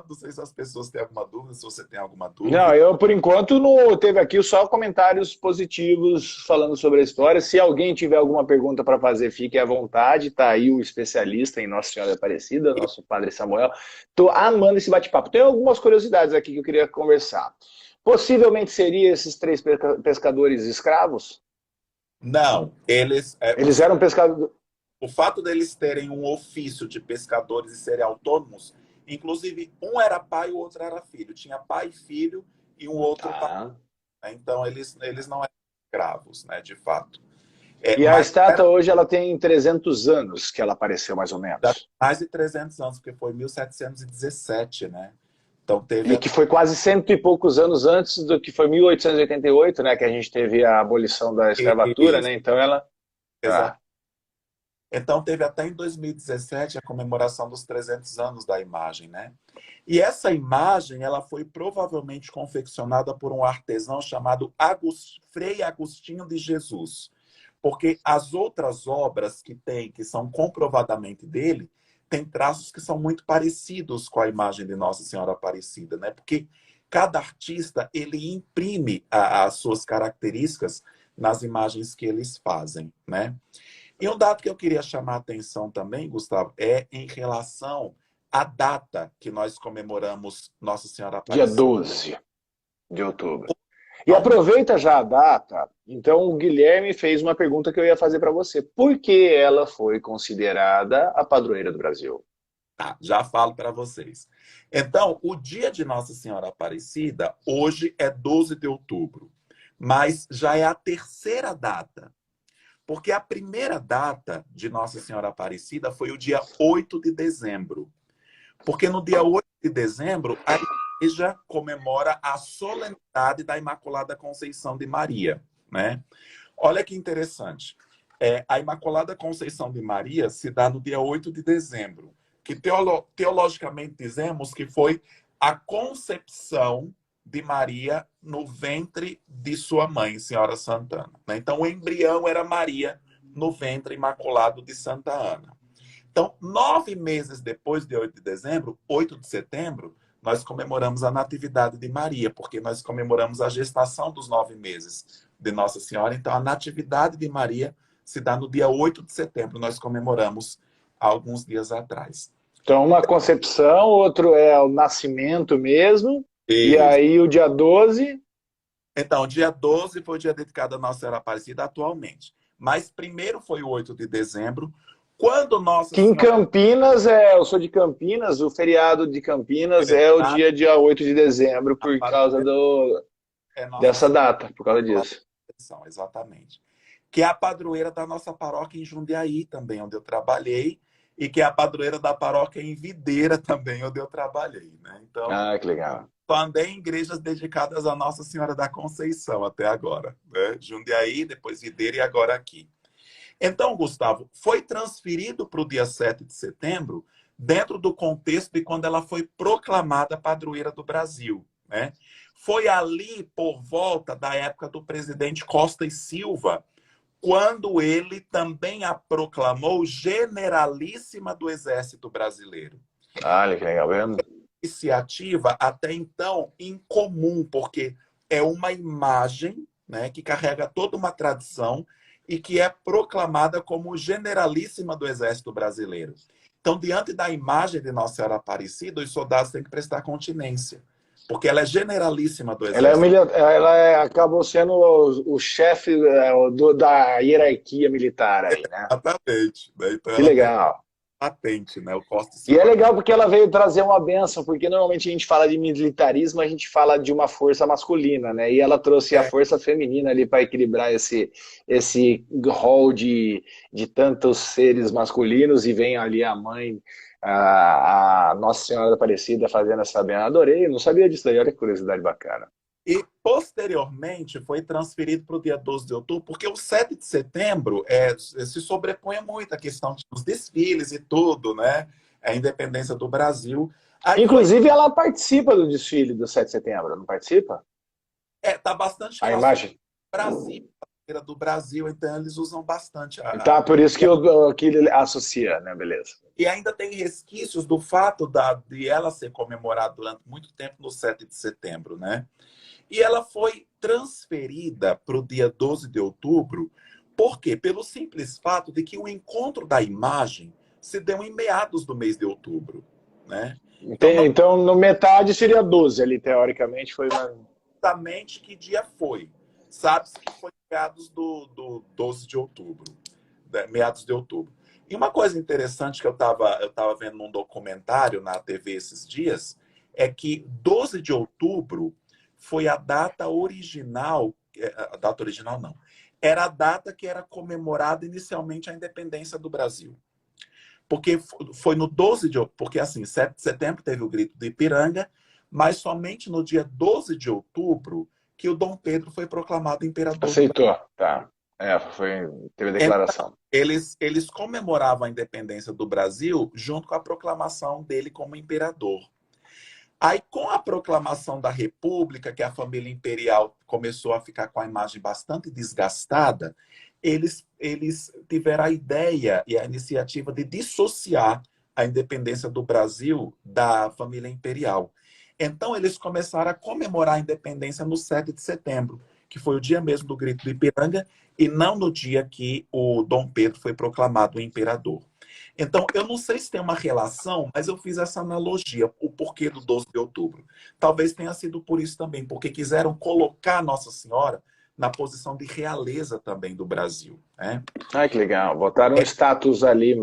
Não sei se as pessoas têm alguma dúvida, se você tem alguma Não, dúvida. eu por enquanto não teve aqui só comentários positivos falando sobre a história. Se alguém tiver alguma pergunta para fazer, fique à vontade. Tá aí o especialista em Nossa Senhora Aparecida, nosso Padre Samuel. Tô amando esse bate-papo. Tem algumas curiosidades aqui que eu queria conversar. Possivelmente seria esses 3 pescadores escravos? Não, Eles eram pescadores. o fato deles terem um ofício de pescadores e serem autônomos, inclusive um era pai e o outro era filho. Tinha pai e filho e um outro pai. Né? Então eles não eram escravos, né, de fato. E a estátua hoje ela tem 300 anos que ela apareceu, mais ou menos. Mais de 300 anos, porque foi 1717, né? Então teve... E que foi quase 100 e poucos anos antes do que foi 1888, né? Que a gente teve a abolição da escravatura, né? Então ela... Exato. Então teve até em 2017 a comemoração dos 300 anos da imagem, né? E essa imagem, ela foi provavelmente confeccionada por um artesão chamado Frei Agostinho de Jesus. Porque as outras obras que são comprovadamente dele, tem traços que são muito parecidos com a imagem de Nossa Senhora Aparecida, né? Porque cada artista, ele imprime as suas características nas imagens que eles fazem, né? E um dado que eu queria chamar a atenção também, Gustavo, é em relação à data que nós comemoramos Nossa Senhora Aparecida. Dia 12 de outubro. E aproveita já a data, então o Guilherme fez uma pergunta que eu ia fazer para você. Por que ela foi considerada a padroeira do Brasil? Tá, já falo para vocês. Então, o dia de Nossa Senhora Aparecida, hoje é 12 de outubro, mas já é a terceira data. Porque a primeira data de Nossa Senhora Aparecida foi o dia 8 de dezembro. Porque no dia 8 de dezembro, a igreja comemora a solenidade da Imaculada Conceição de Maria, né? Olha que interessante. A Imaculada Conceição de Maria se dá no dia 8 de dezembro, que teologicamente dizemos que foi a concepção de Maria no ventre de sua mãe, Senhora Santana. Então, o embrião era Maria no ventre imaculado de Santa Ana. Então, 9 meses depois de 8 de dezembro, 8 de setembro, nós comemoramos a Natividade de Maria, porque nós comemoramos a gestação dos 9 meses de Nossa Senhora. Então, a Natividade de Maria se dá no dia 8 de setembro, nós comemoramos há alguns dias atrás. Então, uma concepção, outro é o nascimento mesmo, e aí o dia 12... Então, o dia 12 foi o dia dedicado a Nossa Senhora Aparecida atualmente. Mas primeiro foi o 8 de dezembro, quando Nossa Senhora... Que em Campinas, eu sou de Campinas, o feriado de Campinas é o dia 8 de dezembro, por causa dessa data, por causa disso. Exatamente. Que é a padroeira da nossa paróquia em Jundiaí também, onde eu trabalhei, e que é a padroeira da paróquia em Videira também, onde eu trabalhei, né? Então, que legal. Andei em igrejas dedicadas a Nossa Senhora da Conceição até agora, né? Jundiaí, depois Videira e agora aqui. Então, Gustavo, foi transferido para o dia 7 de setembro dentro do contexto de quando ela foi proclamada padroeira do Brasil, né? Foi ali por volta da época do presidente Costa e Silva, quando ele também a proclamou generalíssima do Exército Brasileiro. Olha que legal, vendo? Iniciativa até então incomum, porque é uma imagem, né, que carrega toda uma tradição e que é proclamada como generalíssima do Exército Brasileiro. Então, diante da imagem de Nossa Senhora Aparecida, os soldados têm que prestar continência, porque ela é generalíssima do Exército. Ela acabou sendo o chefe da hierarquia militar aí, né? Exatamente. Né? Então, que legal. patente, né? O Costa E é legal porque ela veio trazer uma bênção, porque normalmente a gente fala de militarismo, a gente fala de uma força masculina, né? E ela trouxe a é, força feminina ali para equilibrar esse rol de tantos seres masculinos, e vem ali a mãe, a Nossa Senhora da Aparecida fazendo essa bênção. Adorei, não sabia disso daí, olha que curiosidade bacana. e posteriormente foi transferido para o dia 12 de outubro, porque o 7 de setembro se sobrepõe muito a questão dos desfiles e tudo, né? A independência do Brasil. Aí foi, Inclusive, ela participa do desfile do 7 de setembro, não participa? tá bastante A relacionado imagem? com o Brasil, a bandeira do Brasil, então eles usam bastante Tá, por isso que ele associa, né? Beleza. E ainda tem resquícios do fato de ela ser comemorada durante muito tempo no 7 de setembro, né? E ela foi transferida para o dia 12 de outubro, por quê? Pelo simples fato de que o encontro da imagem se deu em meados do mês de outubro, né? Então, não Então, no metade seria 12 ali, teoricamente, foi uma... exatamente que dia foi. Sabe-se que foi meados do 12 de outubro, né? Meados de outubro. E uma coisa interessante que eu tava vendo num documentário na TV esses dias é que 12 de outubro foi a data original, a data original não, era a data que era comemorada inicialmente a independência do Brasil. Porque foi no 12 de outubro, porque assim, 7 de setembro teve o grito de Ipiranga, mas somente no dia 12 de outubro que o Dom Pedro foi proclamado imperador do Brasil. Aceitou, tá. Teve a declaração. Eles comemoravam a independência do Brasil junto com a proclamação dele como imperador. Aí, com a proclamação da República, que a família imperial começou a ficar com a imagem bastante desgastada, eles tiveram a ideia e a iniciativa de dissociar a independência do Brasil da família imperial. Então, eles começaram a comemorar a independência no 7 de setembro, que foi o dia mesmo do Grito do Ipiranga, e não no dia que o Dom Pedro foi proclamado imperador. Então, eu não sei se tem uma relação, mas eu fiz essa analogia, o porquê do 12 de outubro. Talvez tenha sido por isso também, porque quiseram colocar Nossa Senhora na posição de realeza também do Brasil, né? Ai, que legal. Botaram um status ali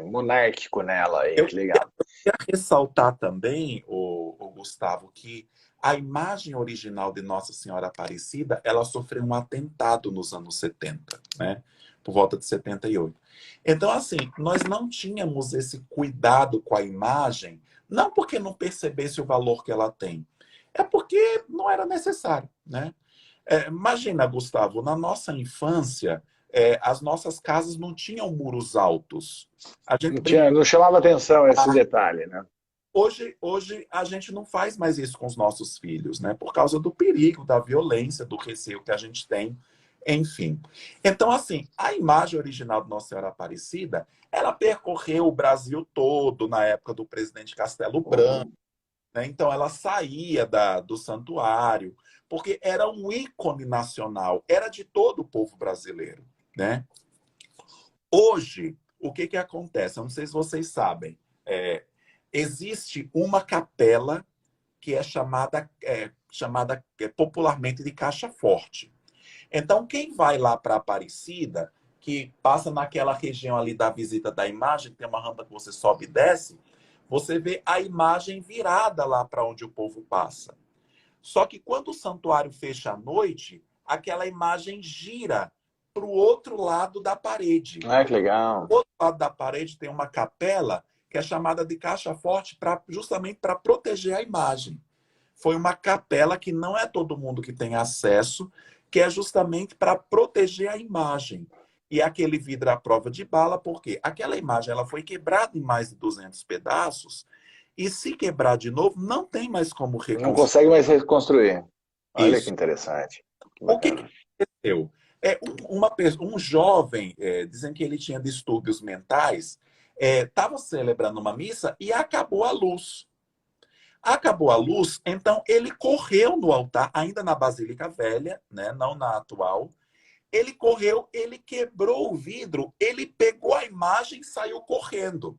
monárquico nela aí, Eu que legal. queria ressaltar também, o Gustavo, que a imagem original de Nossa Senhora Aparecida, ela sofreu um atentado nos anos 70, né? Por volta de 78. Então, assim, nós não tínhamos esse cuidado com a imagem, não porque não percebesse o valor que ela tem, é porque não era necessário, né? Imagina, Gustavo, na nossa infância, as nossas casas não tinham muros altos. A gente Não chamava atenção esse detalhe, né? Hoje a gente não faz mais isso com os nossos filhos, né? Por causa do perigo, da violência, do receio que a gente tem, enfim. Então, assim, a imagem original de Nossa Senhora Aparecida, ela percorreu o Brasil todo na época do presidente Castelo Branco, né? Então, ela saía do santuário, porque era um ícone nacional, era de todo o povo brasileiro, né? Hoje, o que acontece? Eu não sei se vocês sabem, existe uma capela que é chamada popularmente de Caixa Forte. Então, quem vai lá para Aparecida, que passa naquela região ali da visita da imagem, tem uma rampa que você sobe e desce, você vê a imagem virada lá para onde o povo passa. Só que quando o santuário fecha à noite, aquela imagem gira para o outro lado da parede. Ai, que legal. Do outro lado da parede tem uma capela que é chamada de Caixa Forte, justamente para proteger a imagem. Foi uma capela que não é todo mundo que tem acesso, que é justamente para proteger a imagem. E aquele vidro à prova de bala, porque aquela imagem ela foi quebrada em mais de 200 pedaços, e se quebrar de novo, não tem mais como Não reconstruir. consegue mais reconstruir. Olha Isso. que interessante. Que O que bacana. aconteceu? Um jovem, dizem que ele tinha distúrbios mentais, estava celebrando uma missa e acabou a luz. Acabou a luz, então ele correu no altar, ainda na Basílica Velha, né, não na atual. Ele correu, ele quebrou o vidro, ele pegou a imagem e saiu correndo.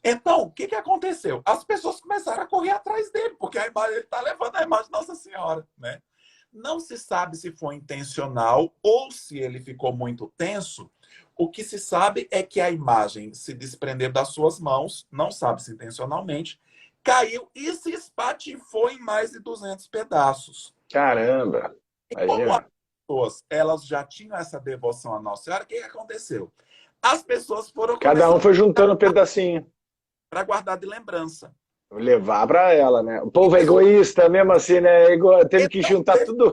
Então, o que aconteceu? As pessoas começaram a correr atrás dele, porque a imagem, ele está levando a imagem de Nossa Senhora, né? Não se sabe se foi intencional ou se ele ficou muito tenso, O que se sabe é que a imagem se desprendeu das suas mãos, não sabe-se intencionalmente, caiu e se espatifou em mais de 200 pedaços. Caramba, E como as imagina. pessoas elas já tinham essa devoção à Nossa Senhora, o que aconteceu? As pessoas foram Cada um começando foi juntando um pedacinho. para guardar de lembrança. Levar para ela, né? O povo é Isso. egoísta mesmo assim, né? Teve que Então, juntar tudo.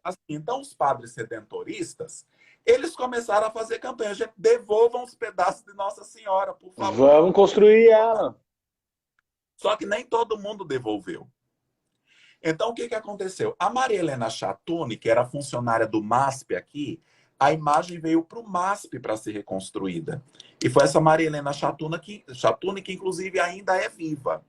assim, então, os padres redentoristas, eles começaram a fazer campanha. Gente, devolvam os pedaços de Nossa Senhora, por favor. Vamos construir ela. Só que nem todo mundo devolveu. Então, o que, que aconteceu? A Maria Helena Chatune, que era funcionária do MASP aqui, a imagem veio para o MASP para ser reconstruída. E foi essa Maria Helena Chatune que inclusive ainda é viva.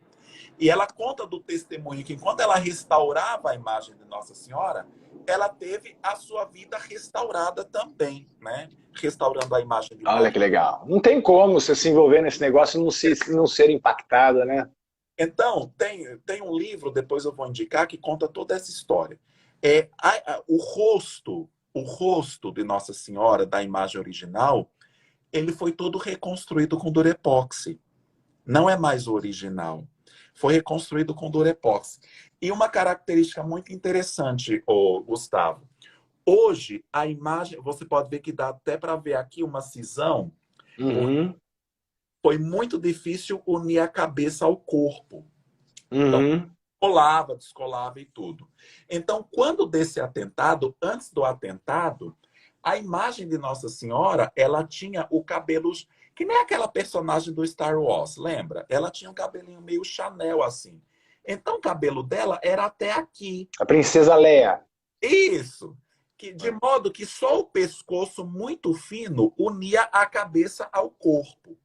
E ela conta do testemunho que enquanto ela restaurava a imagem de Nossa Senhora, ela teve a sua vida restaurada também, né? Restaurando a imagem de Olha Nossa. que legal. Não tem como você se envolver nesse negócio e não ser impactada, né? Então, tem um livro, depois eu vou indicar, que conta toda essa história. O rosto de Nossa Senhora, da imagem original, ele foi todo reconstruído com durepoxi. Não é mais o original. Foi reconstruído com durepoxi. E uma característica muito interessante, Gustavo. Hoje, a imagem, você pode ver que dá até para ver aqui uma cisão. Uhum. Foi muito difícil unir a cabeça ao corpo. Então, Uhum. colava, descolava e tudo. Então, quando desse atentado, antes do atentado, a imagem de Nossa Senhora, ela tinha o cabelo, que nem aquela personagem do Star Wars, lembra? Ela tinha um cabelinho meio Chanel assim. Então, o cabelo dela era até aqui. A princesa Leia. Isso. De modo que só o pescoço muito fino unia a cabeça ao corpo.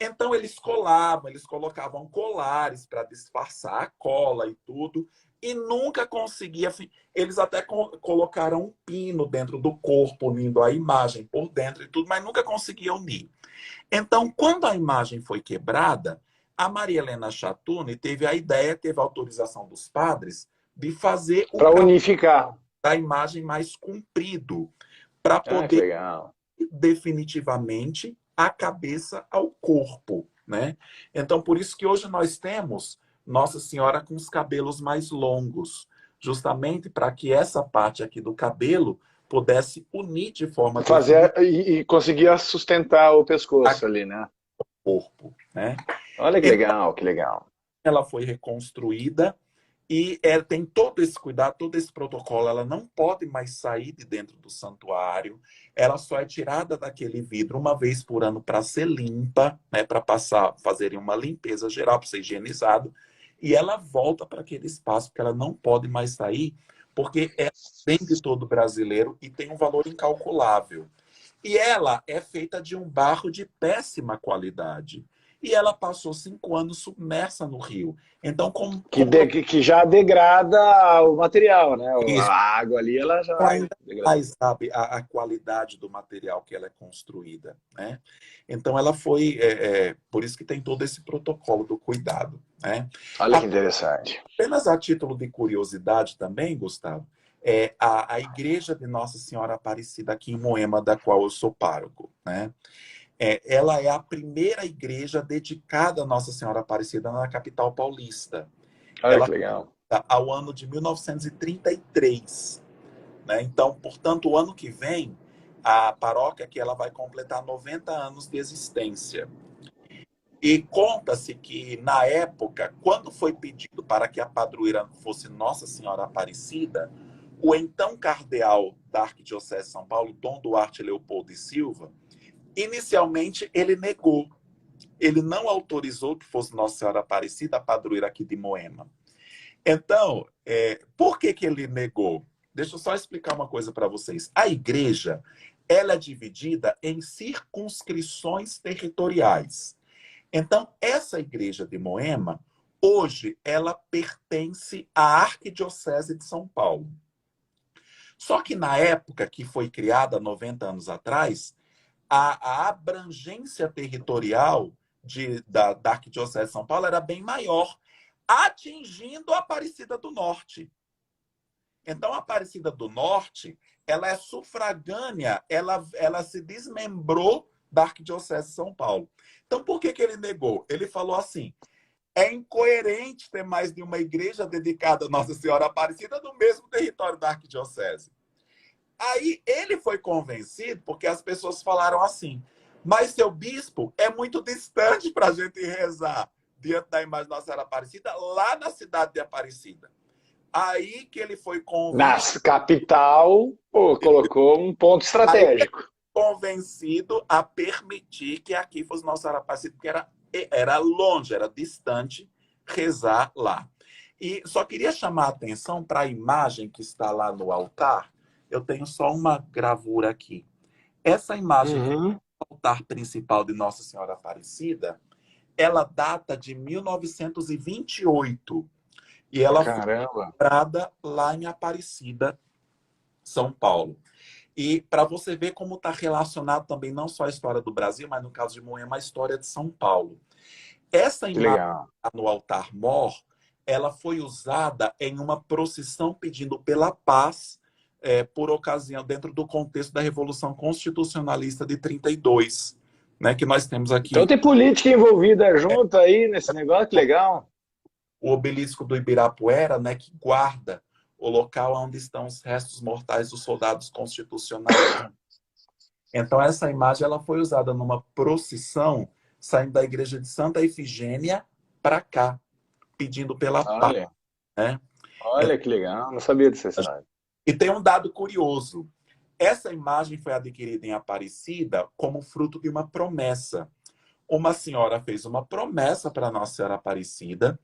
Então eles colavam, eles colocavam colares para disfarçar a cola e tudo, e nunca conseguia. Eles até colocaram um pino dentro do corpo, unindo a imagem por dentro e tudo, mas nunca conseguiam unir. Então, quando a imagem foi quebrada, a Maria Helena Chatune teve a ideia, teve a autorização dos padres, de fazer o Para cabelo unificar. da imagem mais comprido, para Ah, que poder legal. definitivamente a cabeça ao corpo, né? Então, por isso que hoje nós temos Nossa Senhora com os cabelos mais longos, justamente para que essa parte aqui do cabelo pudesse unir de forma definitiva Fazer e conseguir sustentar o pescoço ali, né? o corpo, né? Olha que Então, legal, que legal. ela foi reconstruída e tem todo esse cuidado, todo esse protocolo. Ela não pode mais sair de dentro do santuário. Ela só é tirada daquele vidro uma vez por ano para ser limpa, né, para fazerem uma limpeza geral, para ser higienizado. E ela volta para aquele espaço, porque ela não pode mais sair, porque é bem de todo brasileiro e tem um valor incalculável. E ela é feita de um barro de péssima qualidade. E ela passou 5 anos submersa no rio. Então, Que já degrada o material, né? isso, A água ali, ela já vai ainda degradando. mais sabe a qualidade do material que ela é construída, né? Então, ela foi... por isso que tem todo esse protocolo do cuidado, né? Olha que interessante. Apenas a título de curiosidade também, Gustavo, a Igreja de Nossa Senhora Aparecida aqui em Moema, da qual eu sou pároco, né? Ela é a primeira igreja dedicada a Nossa Senhora Aparecida na capital paulista. Olha Ela que legal. ao ano de 1933, né? Então, portanto, o ano que vem, a paróquia que ela vai completar 90 anos de existência. E conta-se que, na época, quando foi pedido para que a padroeira fosse Nossa Senhora Aparecida, o então cardeal da Arquidiocese de São Paulo, Dom Duarte Leopoldo e Silva, inicialmente ele negou. Ele não autorizou que fosse Nossa Senhora Aparecida, a padroeira aqui de Moema. Então, por que ele negou? Deixa eu só explicar uma coisa para vocês. A igreja, ela é dividida em circunscrições territoriais. Então, essa igreja de Moema, hoje, ela pertence à Arquidiocese de São Paulo. Só que na época que foi criada, 90 anos atrás, a abrangência territorial da Arquidiocese de São Paulo era bem maior, atingindo a Aparecida do Norte. Então, a Aparecida do Norte, ela é sufragânea, ela se desmembrou da Arquidiocese de São Paulo. Então, por que que ele negou? Ele falou assim, é incoerente ter mais de uma igreja dedicada a Nossa Senhora Aparecida no mesmo território da Arquidiocese. Aí ele foi convencido porque as pessoas falaram assim, mas seu bispo é muito distante para a gente rezar diante da imagem da Nossa Senhora Aparecida lá na cidade de Aparecida. Aí que ele foi Na convencido. capital, pô, colocou um ponto estratégico. Convencido a permitir que aqui fosse Nossa Senhora Aparecida, porque era longe, era distante rezar lá. E só queria chamar a atenção para a imagem que está lá no altar. Eu tenho só uma gravura aqui. Essa imagem que é o altar principal de Nossa Senhora Aparecida, ela data de 1928. E ela foi Caramba. comprada lá em Aparecida, São Paulo. E para você ver como está relacionado também não só a história do Brasil, mas no caso de Moema, a história de São Paulo. Essa Que imagem legal. no altar mor, ela foi usada em uma procissão pedindo pela paz por ocasião, dentro do contexto da Revolução Constitucionalista de 32, né, que nós temos Então aqui tem política envolvida junto aí nesse negócio, que legal. o obelisco do Ibirapuera, né, que guarda o local onde estão os restos mortais dos soldados constitucionais. Então, essa imagem ela foi usada numa procissão saindo da igreja de Santa Efigênia para cá, pedindo pela paz. Olha, Né? olha que legal. Não sabia dessa história. E tem um dado curioso. Essa imagem foi adquirida em Aparecida como fruto de uma promessa. Uma senhora fez uma promessa para Nossa Senhora Aparecida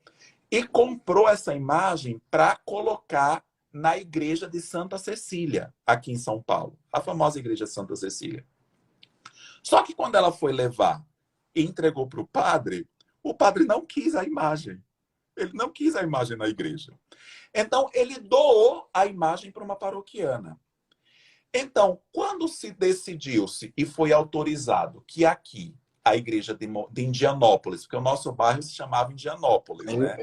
e comprou essa imagem para colocar na igreja de Santa Cecília, aqui em São Paulo. A famosa igreja de Santa Cecília. Só que quando ela foi levar e entregou para o padre não quis a imagem. Ele não quis a imagem na igreja. Então, ele doou a imagem para uma paroquiana. Então, quando se decidiu-se e foi autorizado que aqui, a igreja de Indianópolis, porque o nosso bairro se chamava Indianópolis, né?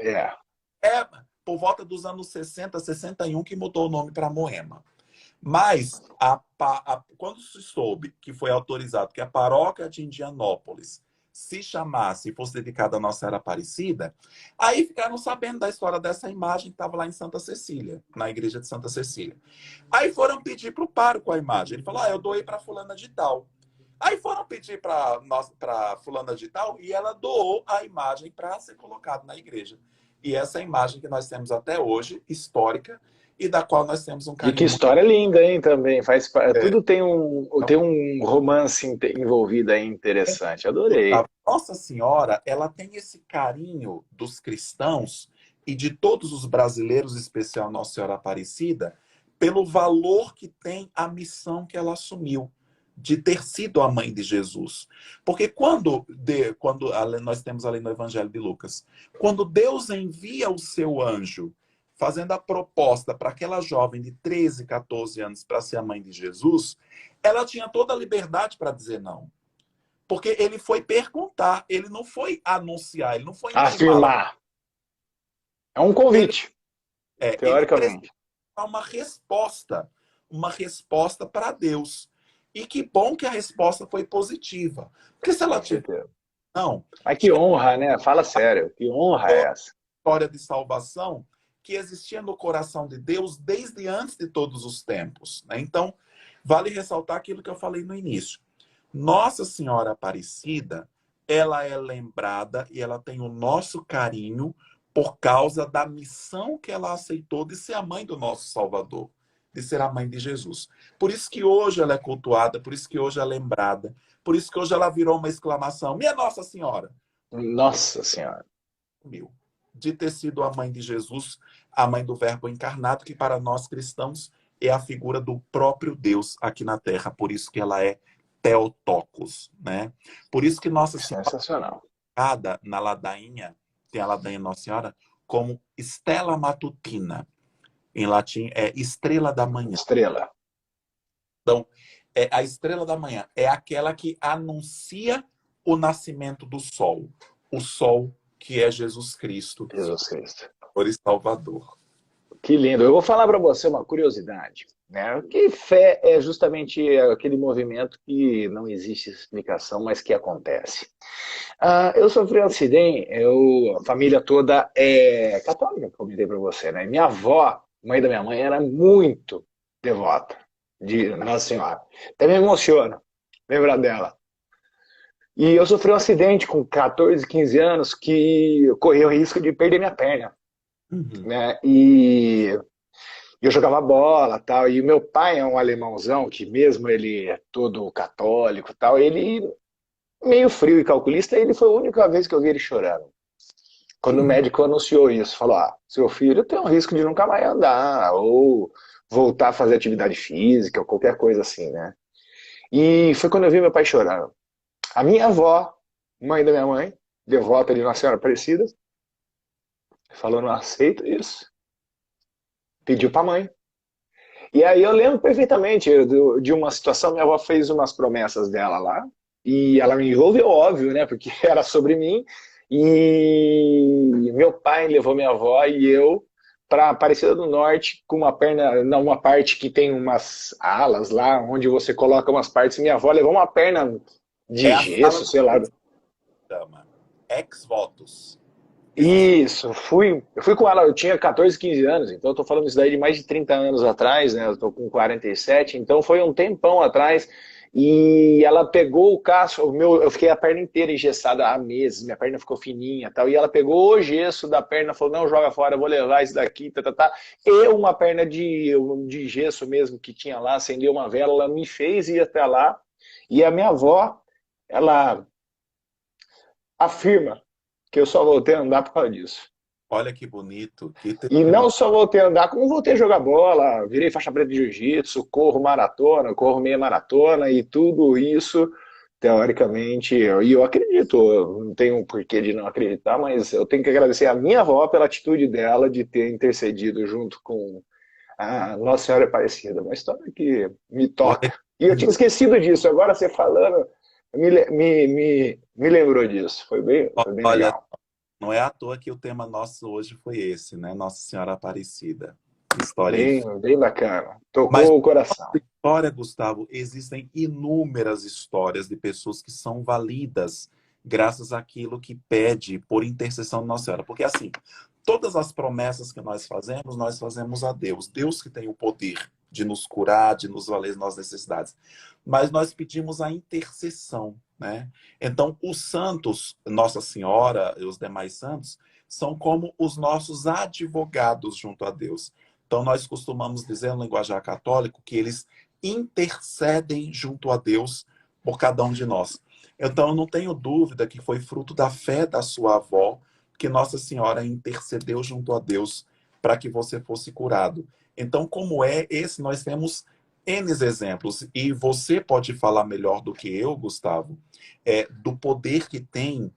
É por volta dos anos 60, 61 que mudou o nome para Moema. Mas, quando se soube que foi autorizado que a paróquia de Indianópolis se chamasse e fosse dedicada a Nossa Senhora Aparecida, aí ficaram sabendo da história dessa imagem que estava lá em Santa Cecília, na igreja de Santa Cecília. Aí foram pedir para o pároco a imagem. Ele falou, eu doei para fulana de tal. Aí foram pedir para fulana de tal e ela doou a imagem para ser colocada na igreja. E essa é a imagem que nós temos até hoje, histórica, e da qual nós temos um carinho. E que história linda, hein, também. Tudo tem um romance envolvido aí interessante. Adorei. A Nossa Senhora, ela tem esse carinho dos cristãos e de todos os brasileiros, em especial Nossa Senhora Aparecida, pelo valor que tem a missão que ela assumiu, de ter sido a mãe de Jesus. Porque quando nós temos ali no Evangelho de Lucas, quando Deus envia o seu anjo fazendo a proposta para aquela jovem de 13, 14 anos para ser a mãe de Jesus, ela tinha toda a liberdade para dizer não. Porque ele foi perguntar, ele não foi anunciar, ele não foi afirmar. É um convite, teoricamente. Ele uma resposta para Deus. E que bom que a resposta foi positiva. Porque se ela tiver... Não. Mas que honra, né? Fala sério, que honra é essa? História de salvação que existia no coração de Deus desde antes de todos os tempos. Né? Então, vale ressaltar aquilo que eu falei no início. Nossa Senhora Aparecida, ela é lembrada e ela tem o nosso carinho por causa da missão que ela aceitou de ser a mãe do nosso Salvador, de ser a mãe de Jesus. Por isso que hoje ela é cultuada, por isso que hoje ela é lembrada, por isso que hoje ela virou uma exclamação. Minha Nossa Senhora! Nossa Senhora! De ter sido a mãe de Jesus, a mãe do Verbo encarnado, que para nós cristãos é a figura do próprio Deus aqui na Terra. Por isso que ela é Theotokos, né? Por isso que Nossa Senhora, sensacional, na ladainha, tem a ladainha Nossa Senhora como Stella Matutina. Em latim é estrela da manhã. Estrela. Então, a estrela da manhã é aquela que anuncia o nascimento do sol. O sol que é Jesus Cristo. Jesus Cristo. Senhor e Salvador. Que lindo. Eu vou falar para você uma curiosidade, né? Que fé é justamente aquele movimento que não existe explicação, mas que acontece. Eu sofri um acidente, a família toda é católica, como eu comentei para você, né? Minha avó, mãe da minha mãe, era muito devota de Nossa Senhora. Até me emociona lembrar dela. E eu sofri um acidente com 14, 15 anos que eu corri o risco de perder minha perna, Uhum. né? E eu jogava bola, tal, e o meu pai é um alemãozão que mesmo ele é todo católico, tal, ele meio frio e calculista, ele foi a única vez que eu vi ele chorando. Quando o Uhum. médico anunciou isso, falou: seu filho tem um risco de nunca mais andar ou voltar a fazer atividade física ou qualquer coisa assim, né? E foi quando eu vi meu pai chorando. A minha avó, mãe da minha mãe, devota de Nossa Senhora Aparecida, falou: não aceito isso. Pediu pra mãe. E aí eu lembro perfeitamente de uma situação, minha avó fez umas promessas dela lá, e ela me envolveu, óbvio, né, porque era sobre mim, e meu pai levou minha avó e eu para Aparecida do Norte com uma perna, não, uma parte que tem umas alas lá, onde você coloca umas partes, minha avó levou uma perna É de a sala gesso, de sei lá. chama. Ex-votos. Existe. Isso, eu fui com ela, eu tinha 14, 15 anos, então eu tô falando isso daí de mais de 30 anos atrás, né? Eu tô com 47, então foi um tempão atrás. E ela pegou o caço, eu fiquei a perna inteira engessada há meses, minha perna ficou fininha, tal, e ela pegou o gesso da perna, falou: "Não, joga fora, eu vou levar isso daqui, tá, tá, tá". E uma perna de gesso mesmo que tinha lá, acendeu uma vela, ela me fez ir até lá. E a minha avó, ela afirma que eu só voltei a andar por causa disso. Olha que bonito, que E não testemunho. só voltei a andar, como voltei a jogar bola, virei faixa preta de jiu-jitsu, corro maratona, corro meia maratona e tudo isso, teoricamente, e eu acredito, eu não tenho um porquê de não acreditar, mas eu tenho que agradecer a minha avó pela atitude dela de ter intercedido junto com a Nossa Senhora Aparecida, uma história que me Olha, toca. E eu tinha esquecido disso, agora você falando, me lembrou disso, foi bem olha, legal. não é à toa que o tema nosso hoje foi esse, né? Nossa Senhora Aparecida. História e Bem, fé. bem bacana, Mas tocou o coração. história, Gustavo, existem inúmeras histórias de pessoas que são validas graças àquilo que pede por intercessão de Nossa Senhora. Porque assim, todas as promessas que nós fazemos a Deus. Deus que tem o poder de nos curar, de nos valer as nossas necessidades. Mas nós pedimos a intercessão, né? Então, os santos, Nossa Senhora e os demais santos, são como os nossos advogados junto a Deus. Então, nós costumamos dizer no linguajar católico que eles intercedem junto a Deus por cada um de nós. Então, eu não tenho dúvida que foi fruto da fé da sua avó que Nossa Senhora intercedeu junto a Deus para que você fosse curado. Então, como é esse, nós temos N exemplos, e você pode falar melhor do que eu, Gustavo, do poder que tem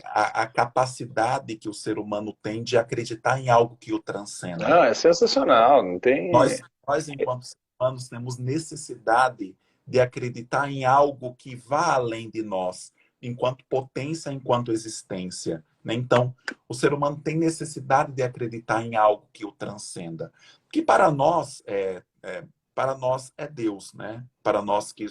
a capacidade que o ser humano tem de acreditar em algo que o transcenda. Não, é sensacional, não tem. Nós, enquanto seres humanos, temos necessidade de acreditar em algo que vá além de nós, enquanto potência, enquanto existência, né? Então, o ser humano tem necessidade de acreditar em algo que o transcenda, que para nós é Deus, né? Para nós que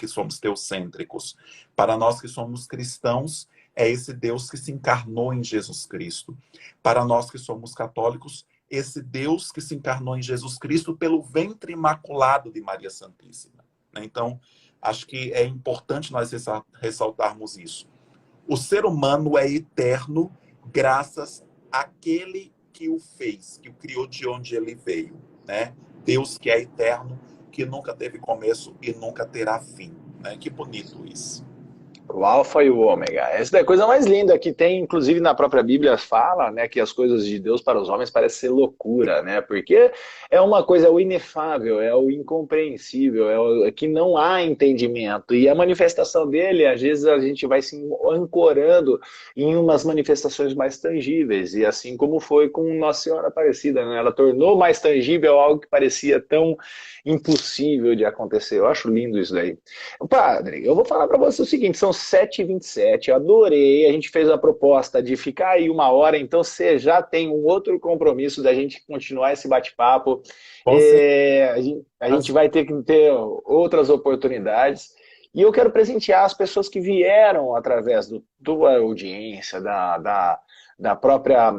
somos teocêntricos, para nós que somos cristãos, é esse Deus que se encarnou em Jesus Cristo. Para nós que somos católicos, esse Deus que se encarnou em Jesus Cristo pelo ventre imaculado de Maria Santíssima, né? Então, acho que é importante nós ressaltarmos isso. O ser humano é eterno graças àquele que o fez, que o criou de onde ele veio, né? Deus que é eterno, que nunca teve começo e nunca terá fim, né? Que bonito isso. O Alfa e o Ômega. Essa é a coisa mais linda que tem, inclusive na própria Bíblia fala, né, que as coisas de Deus para os homens parecem ser loucura, né? Porque é uma coisa, é o inefável, é o incompreensível, é que não há entendimento. E a manifestação dele, às vezes a gente vai se ancorando em umas manifestações mais tangíveis. E assim como foi com Nossa Senhora Aparecida, né? Ela tornou mais tangível algo que parecia tão impossível de acontecer. Eu acho lindo isso daí. Padre, eu vou falar para você o seguinte, são 7h27. Eu adorei. A gente fez a proposta de ficar aí 1 hora, então você já tem um outro compromisso da gente continuar esse bate-papo. Com certeza. A gente vai ter que ter outras oportunidades. E eu quero presentear as pessoas que vieram através tua audiência, da própria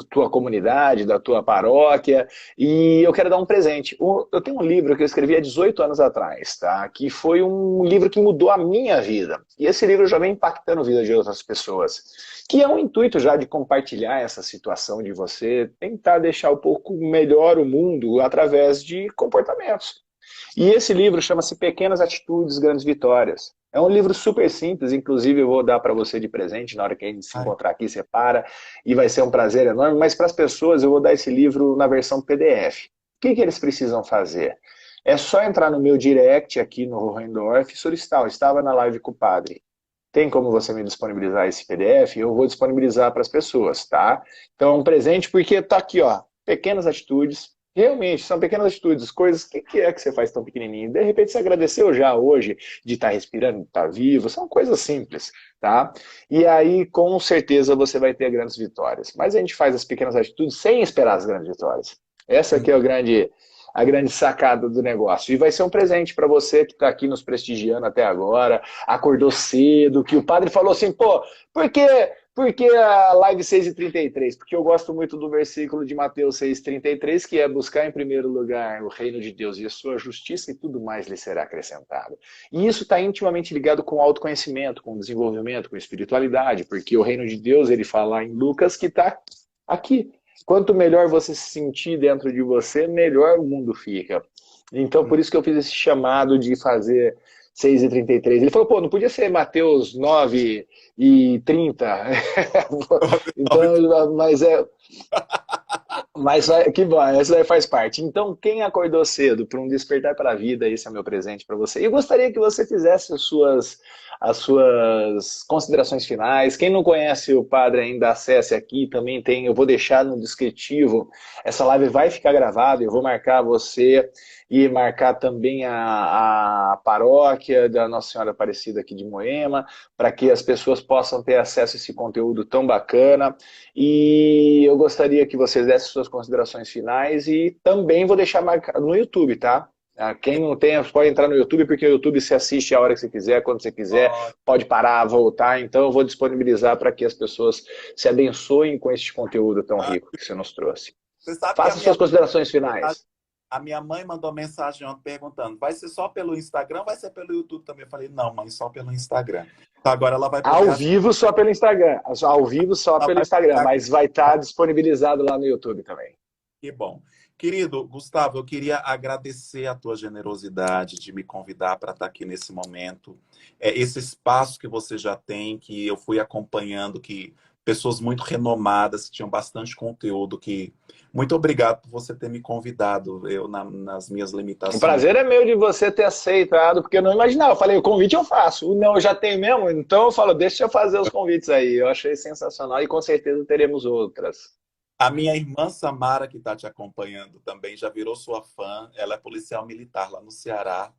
tua comunidade, da tua paróquia, e eu quero dar um presente. Eu tenho um livro que eu escrevi há 18 anos atrás, tá? Que foi um livro que mudou a minha vida. E esse livro já vem impactando a vida de outras pessoas, que é um intuito já de compartilhar essa situação de você tentar deixar um pouco melhor o mundo através de comportamentos. E esse livro chama-se Pequenas Atitudes, Grandes Vitórias. É um livro super simples, inclusive eu vou dar para você de presente na hora que a gente se encontrar aqui, você para, e vai ser um prazer enorme, mas para as pessoas eu vou dar esse livro na versão PDF. O que eles precisam fazer? É só entrar no meu direct aqui no Hohendorf e solicitar. Eu estava na live com o padre. Tem como você me disponibilizar esse PDF? Eu vou disponibilizar para as pessoas, tá? Então é um presente porque tá aqui, ó, pequenas atitudes. Realmente, são pequenas atitudes, coisas, o que é que você faz tão pequenininho? De repente você agradeceu já hoje de estar respirando, de estar vivo, são coisas simples, tá? E aí, com certeza, você vai ter grandes vitórias. Mas a gente faz as pequenas atitudes sem esperar as grandes vitórias. Essa aqui é a grande sacada do negócio. E vai ser um presente para você que está aqui nos prestigiando até agora, acordou cedo, que o padre falou assim, pô, por que a live 6h33? Porque eu gosto muito do versículo de Mateus 6h33, que é buscar em primeiro lugar o reino de Deus e a sua justiça e tudo mais lhe será acrescentado. E isso está intimamente ligado com autoconhecimento, com desenvolvimento, com espiritualidade, porque o reino de Deus, ele fala em Lucas que está aqui. Quanto melhor você se sentir dentro de você, melhor o mundo fica. Então, por isso que eu fiz esse chamado de fazer 6h33. Ele falou, pô, não podia ser Mateus 9h30? Então, mas que bom, isso daí faz parte. Então, quem acordou cedo para um despertar para a vida, esse é meu presente para você. E eu gostaria que você fizesse as suas considerações finais. Quem não conhece o padre ainda, acesse aqui, também tem, eu vou deixar no descritivo. Essa live vai ficar gravada, eu vou marcar você e marcar também a paróquia da Nossa Senhora Aparecida aqui de Moema, para que as pessoas possam ter acesso a esse conteúdo tão bacana. E eu gostaria que vocês dessem suas considerações finais e também vou deixar marcado no YouTube, tá? Quem não tem, pode entrar no YouTube, porque o YouTube se assiste a hora que você quiser, quando você quiser, pode parar, voltar. Então eu vou disponibilizar para que as pessoas se abençoem com este conteúdo tão rico que você nos trouxe. Você sabe Faça suas considerações finais. A minha mãe mandou mensagem ontem perguntando, vai ser só pelo Instagram ou vai ser pelo YouTube também? Eu falei, não, mãe, só pelo Instagram. Então agora ela vai poder... Ao vivo só pelo Instagram. Ao vivo só pelo Instagram, mas vai estar disponibilizado lá no YouTube também. Que bom. Querido Gustavo, eu queria agradecer a tua generosidade de me convidar para estar aqui nesse momento. Esse espaço que você já tem, que eu fui acompanhando, que pessoas muito renomadas, que tinham bastante conteúdo, que... Muito obrigado por você ter me convidado, eu nas minhas limitações. O prazer é meu de você ter aceitado, porque eu não imaginava. Eu falei, o convite eu faço. O não eu já tenho mesmo, então eu falo, deixa eu fazer os convites aí. Eu achei sensacional e com certeza teremos outras. A minha irmã Samara, que está te acompanhando também, já virou sua fã. Ela é policial militar lá no Ceará.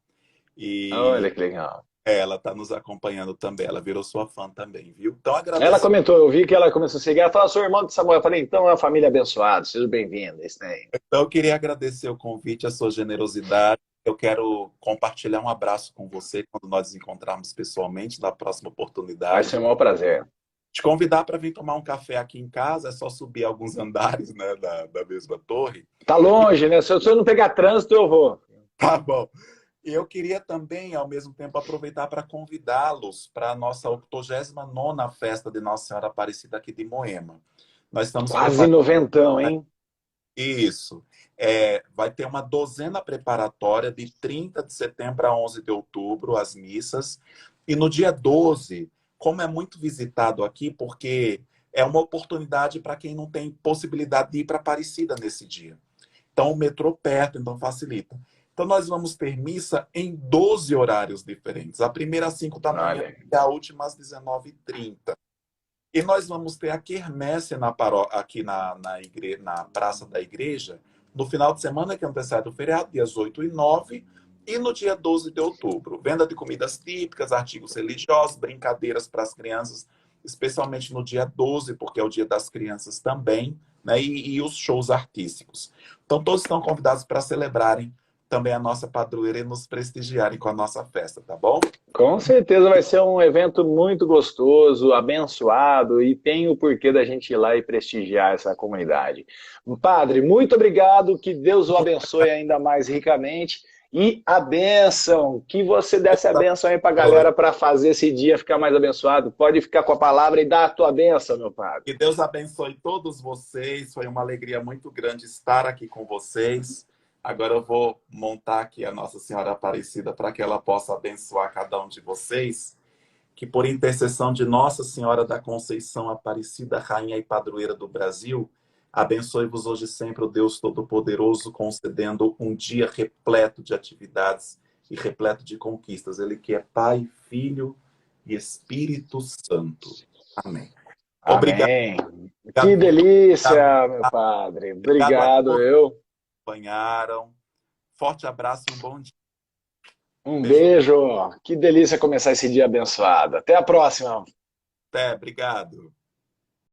E olha que legal. ela está nos acompanhando também. Ela virou sua fã também, viu? Então agradeço. Ela comentou, eu vi que ela começou a seguir. Ela falou, sou irmão de Samuel. Eu falei, então é uma família abençoada, seja bem-vindo. Então eu queria agradecer o convite, a sua generosidade. Eu quero compartilhar um abraço com você quando nós nos encontrarmos pessoalmente na próxima oportunidade. Vai ser um maior prazer. Te convidar para vir tomar um café aqui em casa, é só subir alguns andares, né, da mesma torre. Tá longe, né? Se eu não pegar trânsito, eu vou. Tá bom. E eu queria também, ao mesmo tempo, aproveitar para convidá-los para a nossa 89ª festa de Nossa Senhora Aparecida aqui de Moema. Nós estamos quase noventão, hein? Isso. Vai ter uma dozena preparatória de 30 de setembro a 11 de outubro, as missas. E no dia 12, como é muito visitado aqui, porque é uma oportunidade para quem não tem possibilidade de ir para Aparecida nesse dia. Então, o metrô perto, então facilita. Então, nós vamos ter missa em 12 horários diferentes. A primeira às 5 da manhã e a última às 19h30. E nós vamos ter a quermesse aqui na Praça da Igreja, no final de semana que antecede o feriado, dias 8 e 9, E no dia 12 de outubro, venda de comidas típicas, artigos religiosos, brincadeiras para as crianças, especialmente no dia 12, porque é o dia das crianças também, né? E os shows artísticos. Então, todos estão convidados para celebrarem também a nossa padroeira e nos prestigiarem com a nossa festa, tá bom? Com certeza vai ser um evento muito gostoso, abençoado, e tem o porquê da gente ir lá e prestigiar essa comunidade. Padre, muito obrigado, que Deus o abençoe ainda mais ricamente, e a bênção, que você desse a bênção aí para a galera para fazer esse dia ficar mais abençoado. Pode ficar com a palavra e dar a tua bênção, meu Padre. Que Deus abençoe todos vocês, foi uma alegria muito grande estar aqui com vocês. Agora eu vou montar aqui a Nossa Senhora Aparecida para que ela possa abençoar cada um de vocês. Que por intercessão de Nossa Senhora da Conceição Aparecida, Rainha e Padroeira do Brasil, abençoe-vos hoje sempre o Deus Todo-Poderoso, concedendo um dia repleto de atividades e repleto de conquistas. Ele que é Pai, Filho e Espírito Santo. Amém. Obrigado. Amém. Que delícia, meu Padre. Obrigado, eu. Acompanharam. Forte abraço e um bom dia. Um beijo. Que delícia começar esse dia abençoado. Até a próxima. Até, obrigado.